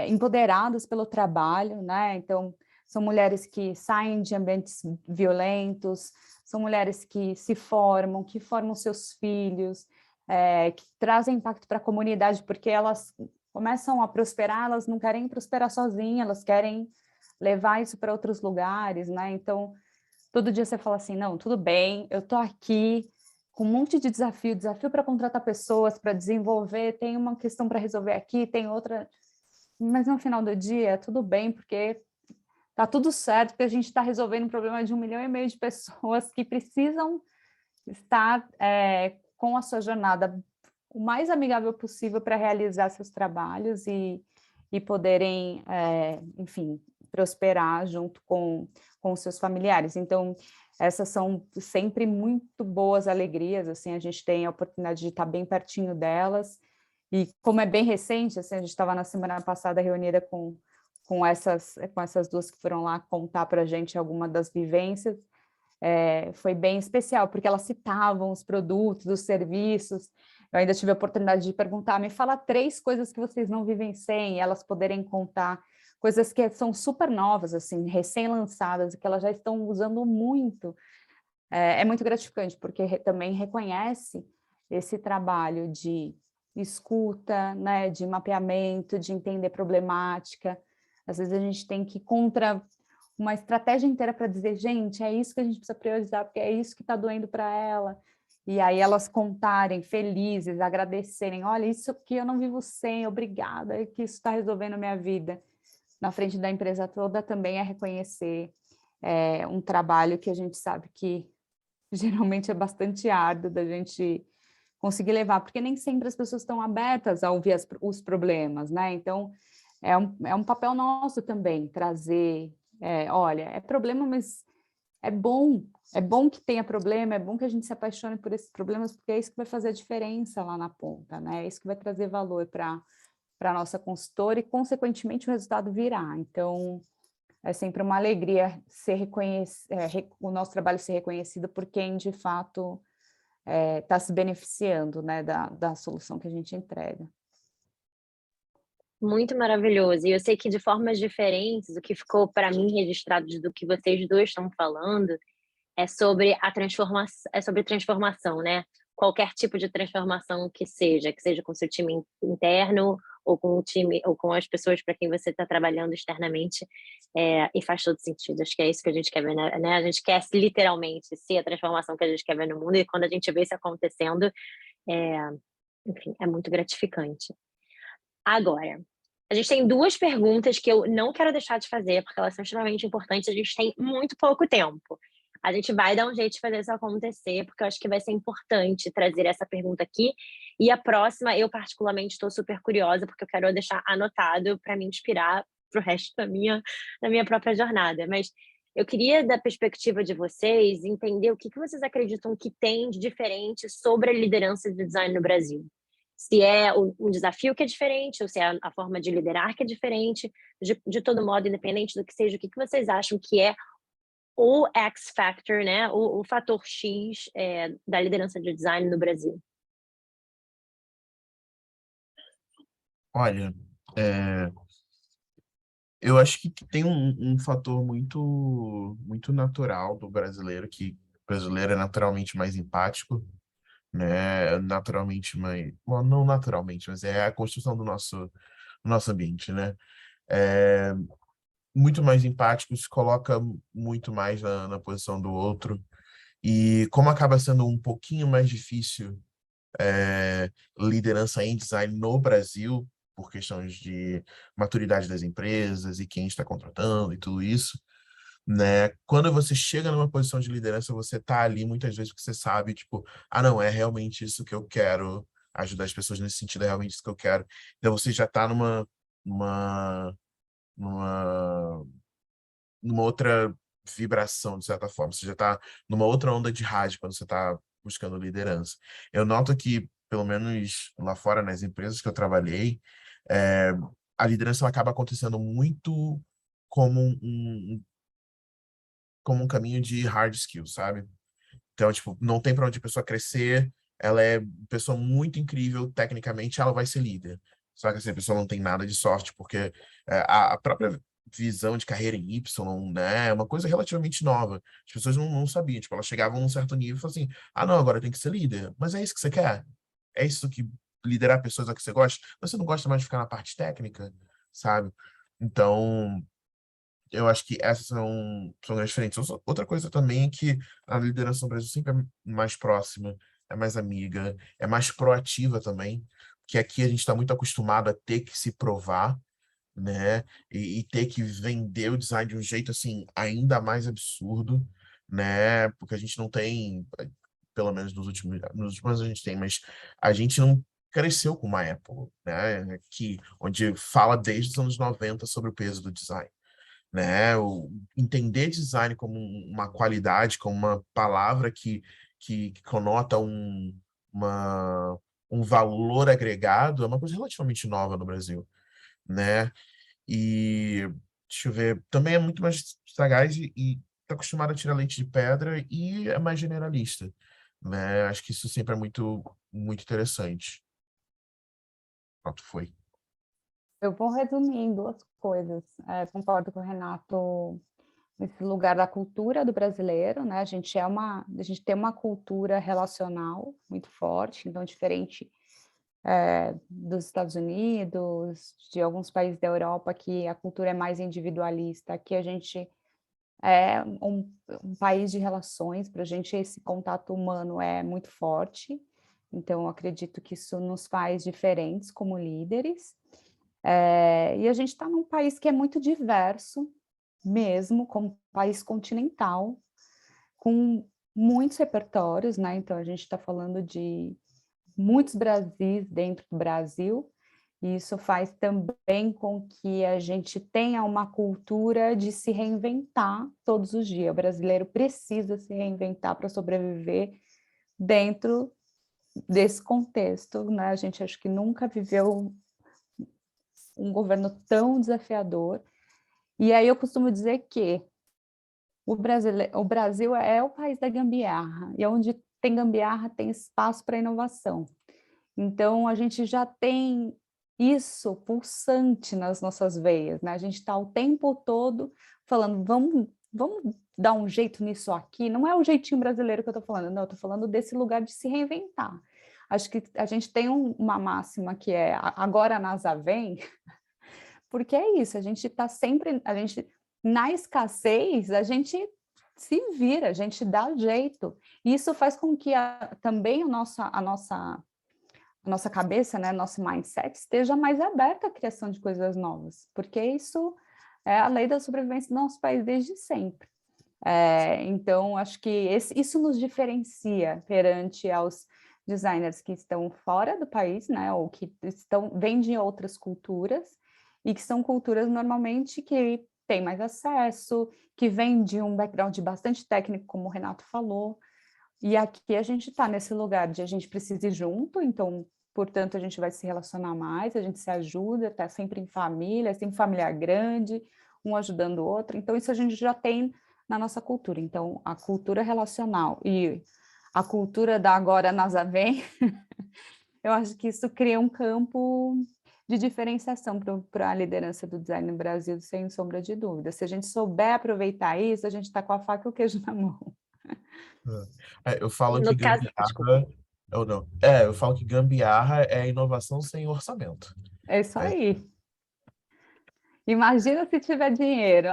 empoderadas pelo trabalho, né? Então, são mulheres que saem de ambientes violentos, são mulheres que se formam, que formam seus filhos, que trazem impacto para a comunidade, porque elas começam a prosperar, elas não querem prosperar sozinhas, elas querem levar isso para outros lugares, né? Então, todo dia você fala assim, não, tudo bem, eu estou aqui com um monte de desafio para contratar pessoas, para desenvolver, tem uma questão para resolver aqui, tem outra, mas no final do dia, tudo bem, porque tá tudo certo, porque a gente está resolvendo um problema de 1,5 milhão de pessoas que precisam estar com a sua jornada o mais amigável possível para realizar seus trabalhos e poderem, enfim, prosperar junto com os seus familiares. Então, essas são sempre muito boas alegrias, assim, a gente tem a oportunidade de estar bem pertinho delas E como é bem recente, assim, a gente estava na semana passada reunida com essas duas que foram lá contar para a gente alguma das vivências, foi bem especial, porque elas citavam os produtos, os serviços. Eu ainda tive a oportunidade de perguntar, me fala 3 coisas que vocês não vivem sem, e elas poderem contar coisas que são super novas, assim, recém-lançadas, que elas já estão usando muito. É muito gratificante, porque também reconhece esse trabalho de escuta, né, de mapeamento, de entender problemática. Às vezes a gente tem que ir contra uma estratégia inteira para dizer, gente, é isso que a gente precisa priorizar, porque é isso que está doendo para ela. E aí elas contarem felizes, agradecerem, olha, isso que eu não vivo sem, obrigada, que isso está resolvendo a minha vida. Na frente da empresa toda também é reconhecer um trabalho que a gente sabe que geralmente é bastante árduo da gente conseguir levar, porque nem sempre as pessoas estão abertas a ouvir os problemas, né? Então, é um papel nosso também trazer, olha, é problema, mas é bom que tenha problema, é bom que a gente se apaixone por esses problemas, porque é isso que vai fazer a diferença lá na ponta, né? É isso que vai trazer valor para a nossa consultora e, consequentemente, o resultado virá. Então, é sempre uma alegria o nosso trabalho ser reconhecido por quem, de fato, está se beneficiando, né, da solução que a gente entrega. Muito maravilhoso. E eu sei que de formas diferentes, o que ficou para mim registrado do que vocês 2 estão falando, é sobre transformação, né. Qualquer tipo de transformação que seja com seu time interno ou com o time ou com as pessoas para quem você está trabalhando externamente, e faz todo sentido. Acho que é isso que a gente quer ver, né, a gente quer literalmente ser a transformação que a gente quer ver no mundo, e quando a gente vê isso acontecendo, eh, enfim, é muito gratificante. Agora, a gente tem 2 perguntas que eu não quero deixar de fazer, porque elas são extremamente importantes, a gente tem muito pouco tempo. A gente vai dar um jeito de fazer isso acontecer, porque eu acho que vai ser importante trazer essa pergunta aqui, e a próxima eu particularmente estou super curiosa, porque eu quero deixar anotado para me inspirar para o resto da minha própria jornada. Mas eu queria, da perspectiva de vocês, entender o que vocês acreditam que tem de diferente sobre a liderança de design no Brasil. Se é um desafio que é diferente, ou se é a forma de liderar que é diferente, de todo modo, independente do que seja, o que vocês acham que é o X factor, né, o fator X, da liderança de design no Brasil? Olha, eu acho que tem um fator muito natural do brasileiro, que o brasileiro é naturalmente mais empático, né? Naturalmente mais... Bom, não naturalmente, mas é a construção do nosso ambiente, né? É muito mais empático, se coloca muito mais na posição do outro. E como acaba sendo um pouquinho mais difícil liderança em design no Brasil, por questões de maturidade das empresas e quem está contratando e tudo isso, né? Quando você chega numa posição de liderança, você tá ali muitas vezes porque você sabe, tipo, ah, não, é realmente isso que eu quero, ajudar as pessoas nesse sentido, é realmente isso que eu quero. Então você já tá numa, numa, numa outra vibração, de certa forma. Você já tá numa outra onda de rádio quando você tá buscando liderança. Eu noto que, pelo menos lá fora, nas empresas que eu trabalhei, é, a liderança acaba acontecendo muito como um caminho de hard skills, sabe? Então, tipo, não tem para onde a pessoa crescer, ela é uma pessoa muito incrível, tecnicamente, ela vai ser líder. Só que assim, a pessoa não tem nada de sorte, porque a própria visão de carreira em Y, né, é uma coisa relativamente nova. As pessoas não sabiam, tipo, elas chegavam num certo nível e falavam assim, ah, não, agora tem que ser líder. Mas é isso que você quer? É isso que liderar pessoas é o que você gosta? Você não gosta mais de ficar na parte técnica, sabe? Então, eu acho que essas são as diferentes. Outra coisa também é que a liderança no Brasil sempre é mais próxima, é mais amiga, é mais proativa também, que aqui a gente está muito acostumado a ter que se provar, né? E ter que vender o design de um jeito assim ainda mais absurdo, né? Porque a gente não tem, pelo menos nos últimos anos a gente tem, mas a gente não cresceu com uma Apple, né? Onde fala desde os anos 90 sobre o peso do design, né? Entender design como uma qualidade, como uma palavra que conota uma, um valor agregado, é uma coisa relativamente nova no Brasil, né? E, deixa eu ver, também é muito mais sagaz e está acostumado a tirar leite de pedra e é mais generalista, né? Acho que isso sempre é muito, muito interessante. Pronto, foi. Eu vou resumir em duas coisas. Concordo com o Renato nesse lugar da cultura do brasileiro, né? A gente tem uma cultura relacional muito forte, então diferente dos Estados Unidos, de alguns países da Europa, que a cultura é mais individualista. Aqui a gente é um país de relações, para a gente esse contato humano é muito forte, então eu acredito que isso nos faz diferentes como líderes. E a gente está num país que é muito diverso, mesmo como um país continental, com muitos repertórios, né? Então a gente está falando de muitos Brasis dentro do Brasil, e isso faz também com que a gente tenha uma cultura de se reinventar todos os dias. O brasileiro precisa se reinventar para sobreviver dentro desse contexto, né? A gente acho que nunca viveu um governo tão desafiador. E aí eu costumo dizer que o Brasil é o país da gambiarra, e onde tem gambiarra tem espaço para inovação. Então, a gente já tem isso pulsante nas nossas veias, né? A gente está o tempo todo falando, vamos dar um jeito nisso aqui. Não é o jeitinho brasileiro que eu estou falando, não, eu estou falando desse lugar de se reinventar. Acho que a gente tem uma máxima que é agora a NASA vem, porque é isso, a gente está sempre, na escassez, a gente se vira, a gente dá jeito. E isso faz com que também a nossa cabeça, né, nosso mindset esteja mais aberto à criação de coisas novas, porque isso é a lei da sobrevivência do nosso país desde sempre. Então, acho que isso nos diferencia perante aos designers que estão fora do país, né, ou que vêm de outras culturas, e que são culturas normalmente que têm mais acesso, que vêm de um background bastante técnico, como o Renato falou, e aqui a gente está nesse lugar de a gente precisa ir junto, então, portanto, a gente vai se relacionar mais, a gente se ajuda, está sempre em família, sempre família grande, um ajudando o outro. Então, isso a gente já tem na nossa cultura. Então, a cultura relacional e a cultura da agora NASA vem, eu acho que isso cria um campo de diferenciação para a liderança do design no Brasil, sem sombra de dúvida. Se a gente souber aproveitar isso, a gente está com a faca e o queijo na mão. Eu falo que No caso, desculpa. gambiarra, ou não, eu falo que gambiarra é inovação sem orçamento. É isso É, aí. Imagina se tiver dinheiro.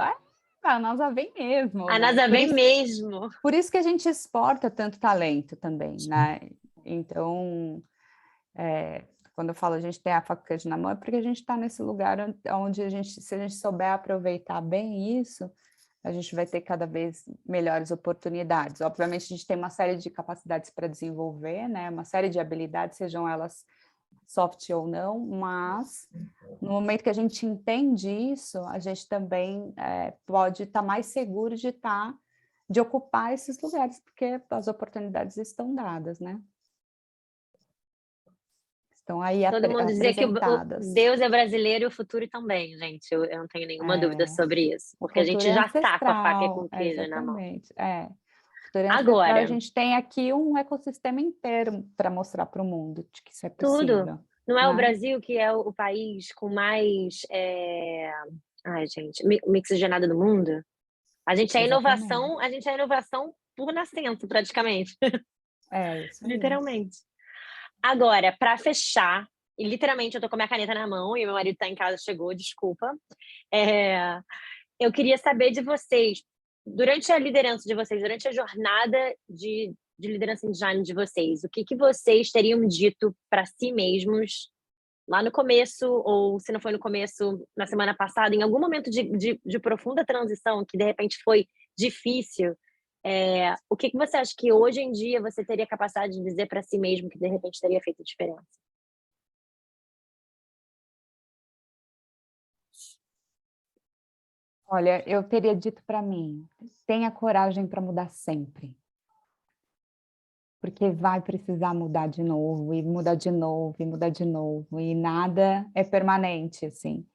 A NASA vem mesmo, A né? NASA vem mesmo. Por isso que a gente exporta tanto talento também, né? Então, quando eu falo a gente tem a faca na mão, é porque a gente está nesse lugar onde se a gente souber aproveitar bem isso, a gente vai ter cada vez melhores oportunidades. Obviamente, a gente tem uma série de capacidades para desenvolver, né? Uma série de habilidades, sejam elas soft ou não, mas no momento que a gente entende isso, a gente também pode estar mais seguro de ocupar esses lugares, porque as oportunidades estão dadas, né? Estão aí Todo mundo dizia que o apresentadas. Deus é brasileiro e o futuro também, gente. Eu não tenho nenhuma dúvida sobre isso, O porque a futuro gente é já tá com a faca e com ancestral, o queijo na mão. exatamente. O futuro é ancestral, a Agora, gente tem aqui um ecossistema inteiro para mostrar para o mundo de que isso é tudo. possível, Não é o né? Brasil que é o país com mais, ai, gente, mixigenado do mundo? Exatamente. A gente é inovação por nascença, praticamente, É isso aí. literalmente. Agora, para fechar, e literalmente eu tô com a minha caneta na mão e meu marido tá em casa, chegou, desculpa. É, eu queria saber de vocês, durante a liderança de vocês, durante a jornada de liderança em design de vocês, o que vocês teriam dito para si mesmos lá no começo, ou se não foi no começo, na semana passada, em algum momento de profunda transição, que de repente foi difícil, o que você acha que hoje em dia você teria capacidade de dizer para si mesmo que de repente teria feito diferença? Olha, eu teria dito para mim, tenha coragem para mudar sempre. porque vai precisar mudar de novo, e mudar de novo, e mudar de novo, e nada é permanente, assim.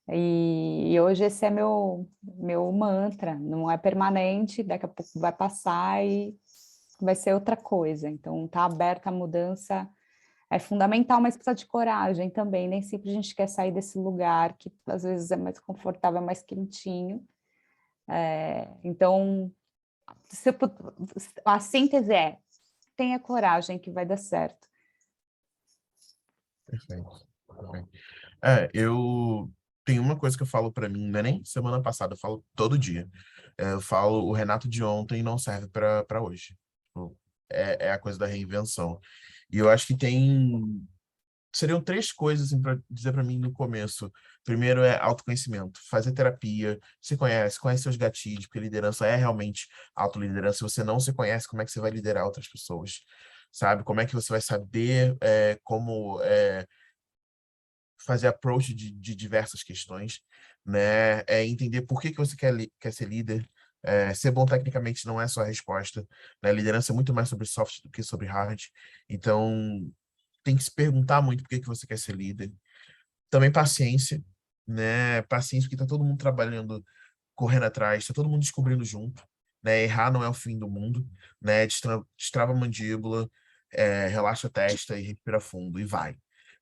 E hoje esse é meu mantra, não é permanente, daqui a pouco vai passar e vai ser outra coisa. Então, tá aberta a mudança é fundamental, mas precisa de coragem também. Nem sempre a gente quer sair desse lugar que às vezes é mais confortável, é mais quentinho. Então, a síntese é: tenha coragem que vai dar certo. Perfeito. Perfeito. Eu tenho uma coisa que eu falo para mim, não é nem semana passada, eu falo todo dia. Eu falo, o Renato de ontem não serve para hoje. Tipo, é a coisa da reinvenção. E eu acho que seriam três coisas assim, para dizer para mim no começo. Primeiro é autoconhecimento, fazer terapia, se conhece seus gatilhos, porque liderança é realmente autoliderança. Se você não se conhece, como é que você vai liderar outras pessoas? Sabe? Como é que você vai saber como fazer approach de diversas questões, né? Entender por que que você quer ser líder. Ser bom tecnicamente não é só a resposta, né? Liderança é muito mais sobre soft do que sobre hard. Então, tem que se perguntar muito por que que você quer ser líder. Também paciência, né? Paciência porque tá todo mundo trabalhando, correndo atrás, tá todo mundo descobrindo junto, né? Errar não é o fim do mundo, né? Destrava a mandíbula, relaxa a testa e respira fundo e vai,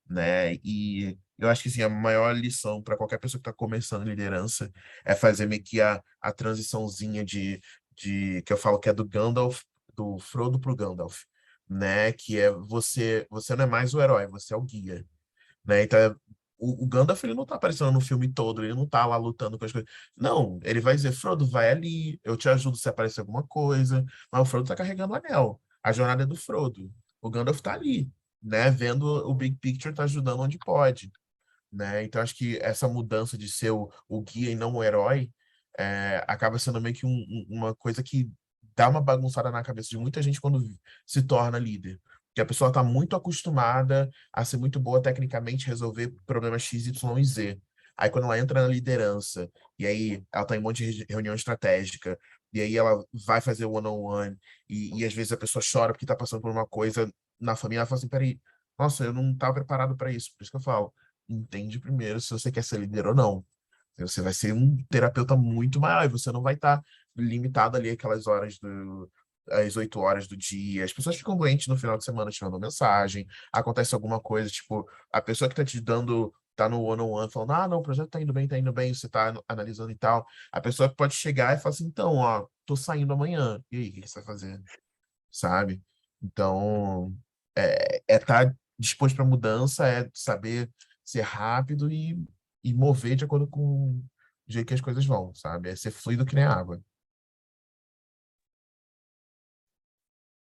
né? E eu acho que assim, a maior lição para qualquer pessoa que está começando liderança é fazer meio que a transiçãozinha de que eu falo que é do Gandalf, do Frodo pro Gandalf, né? Que é você não é mais o herói, você é o guia, né? Então, o Gandalf, ele não tá aparecendo no filme todo, ele não tá lá lutando com as coisas. Não, ele vai dizer, Frodo, vai ali, eu te ajudo se aparecer alguma coisa. Mas o Frodo tá carregando o anel. A jornada é do Frodo. O Gandalf tá ali, né? Vendo o big picture, tá ajudando onde pode, né? Então, acho que essa mudança de ser o guia e não o herói acaba sendo meio que uma coisa que dá uma bagunçada na cabeça de muita gente quando se torna líder. Porque a pessoa está muito acostumada a ser muito boa tecnicamente, resolver problemas X, Y e Z. Aí, quando ela entra na liderança, e aí ela está em um monte de reunião estratégica, e aí ela vai fazer o one-on-one, e às vezes a pessoa chora porque está passando por uma coisa na família, ela fala assim, peraí, nossa, eu não estava preparado para isso. Por isso que eu falo, entende primeiro se você quer ser líder ou não. Você vai ser um terapeuta muito maior e você não vai estar limitado ali aquelas horas às 8 horas do dia. As pessoas ficam doentes no final de semana te mandam mensagem, acontece alguma coisa, tipo, a pessoa que tá te dando, tá no one-on-one falando, não, o projeto tá indo bem, você tá analisando e tal. A pessoa pode chegar e falar assim, então, ó, tô saindo amanhã. E aí, o que você vai fazer? Sabe? Então, estar disposto para mudança, é saber ser rápido e mover de acordo com o jeito que as coisas vão, sabe? É ser fluido que nem água.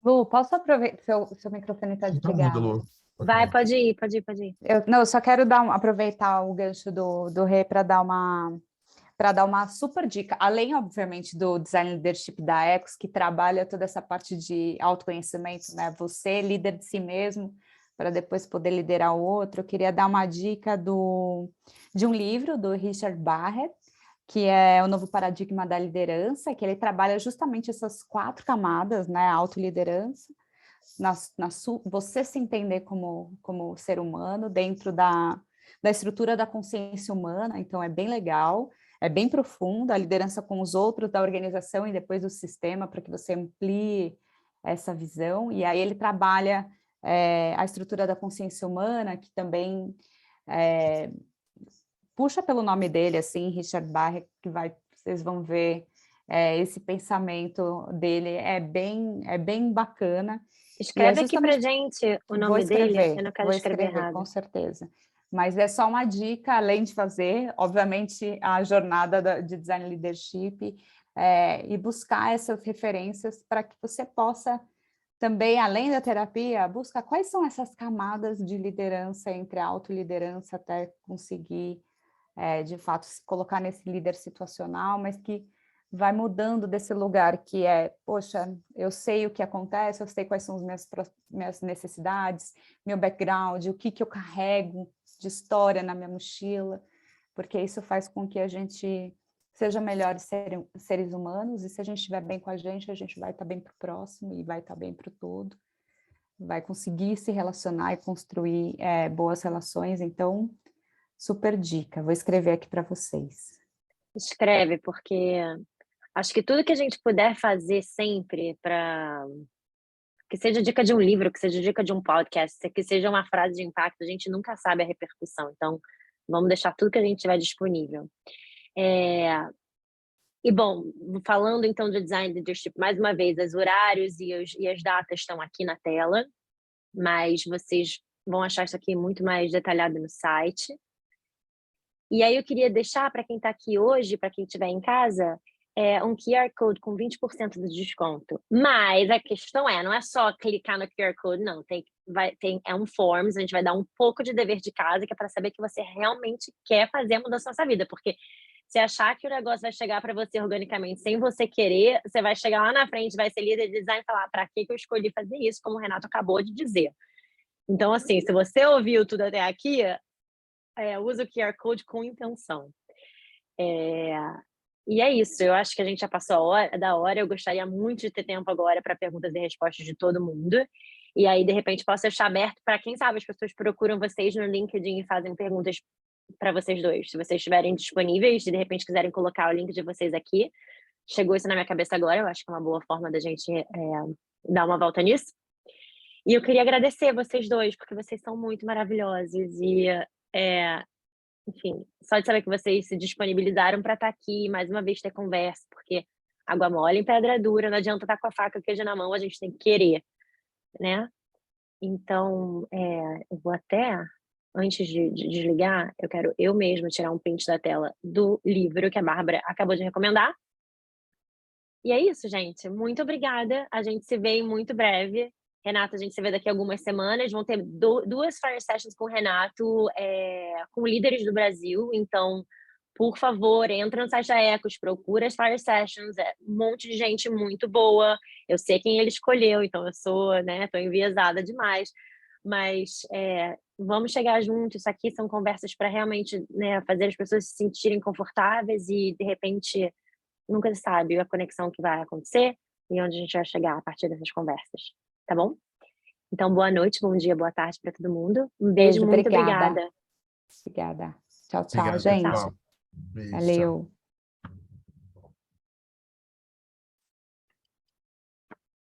Lu, posso aproveitar? Seu microfone está Então muda, desligado. Lu. Vai, pode ir, pode ir, pode ir. Eu só quero aproveitar o gancho do Rê para dar uma super dica, além, obviamente, do Design Leadership da Ecos, que trabalha toda essa parte de autoconhecimento, né? Você, líder de si mesmo, para depois poder liderar o outro. Eu queria dar uma dica de um livro do Richard Barrett, que é o novo paradigma da liderança, que ele trabalha justamente essas 4 camadas, né? A autoliderança, você se entender como ser humano dentro da estrutura da consciência humana, então é bem legal, é bem profunda, a liderança com os outros da organização e depois do sistema, para que você amplie essa visão, e aí ele trabalha a estrutura da consciência humana, que também puxa pelo nome dele, assim, Richard Barrett, vocês vão ver esse pensamento dele, é bem bacana. Escreve aqui pra gente o nome dele, eu não quero Vou escrever escrever, com errado. certeza. Mas é só uma dica, além de fazer, obviamente, a jornada de Design Leadership e buscar essas referências para que você possa também, além da terapia, buscar quais são essas camadas de liderança, entre a autoliderança até conseguir, de fato, se colocar nesse líder situacional, mas que vai mudando desse lugar que poxa, eu sei o que acontece, eu sei quais são as minhas necessidades, meu background, o que eu carrego de história na minha mochila, porque isso faz com que a gente seja melhores seres humanos, e se a gente estiver bem com a gente vai estar bem para o próximo e vai estar bem para o todo, vai conseguir se relacionar e construir boas relações. Então, super dica, vou escrever aqui para vocês. Escreve, porque acho que tudo que a gente puder fazer sempre para... Que seja dica de um livro, que seja dica de um podcast, que seja uma frase de impacto, a gente nunca sabe a repercussão. Então, vamos deixar tudo que a gente tiver disponível. E, bom, falando então de design leadership, mais uma vez, os horários e as datas estão aqui na tela, mas vocês vão achar isso aqui muito mais detalhado no site. E aí eu queria deixar para quem está aqui hoje, para quem estiver em casa, um QR Code com 20% de desconto. Mas a questão não é só clicar no QR Code, não. É um Forms, a gente vai dar um pouco de dever de casa, que é para saber que você realmente quer fazer a mudança na sua vida. Porque se achar que o negócio vai chegar para você organicamente sem você querer, você vai chegar lá na frente, vai ser líder de design e falar, para que eu escolhi fazer isso, como o Renato acabou de dizer. Então, assim, se você ouviu tudo até aqui, usa o QR Code com intenção. E é isso, eu acho que a gente já passou da hora, eu gostaria muito de ter tempo agora para perguntas e respostas de todo mundo, e aí, de repente, posso deixar aberto para quem sabe, as pessoas procuram vocês no LinkedIn e fazem perguntas para vocês dois, se vocês estiverem disponíveis, se de repente quiserem colocar o link de vocês aqui. Chegou isso na minha cabeça agora, eu acho que é uma boa forma da gente dar uma volta nisso. E eu queria agradecer vocês dois, porque vocês são muito maravilhosos e enfim, só de saber que vocês se disponibilizaram para estar aqui, mais uma vez ter conversa, porque água mole em pedra dura, não adianta estar com a faca e o queijo na mão, a gente tem que querer, né? Então, eu vou até, antes de desligar, eu quero eu mesma tirar um print da tela do livro que a Bárbara acabou de recomendar. E é isso, gente. Muito obrigada. A gente se vê em muito breve. Renato, a gente se vê daqui a algumas semanas. Vão ter duas Fire Sessions com o Renato, com líderes do Brasil. Então, por favor, entra no site da Ecos, procura as Fire Sessions. Um monte de gente muito boa. Eu sei quem ele escolheu, então eu sou, né, tô enviesada demais. Mas vamos chegar juntos. Isso aqui são conversas para realmente, né, fazer as pessoas se sentirem confortáveis e, de repente, nunca se sabe a conexão que vai acontecer e onde a gente vai chegar a partir dessas conversas. Tá bom? Então, boa noite, bom dia, boa tarde para todo mundo. Um beijo, muito obrigada. Obrigada. Tchau, tchau, Obrigado, gente. pessoal. Beijo, tchau. Valeu.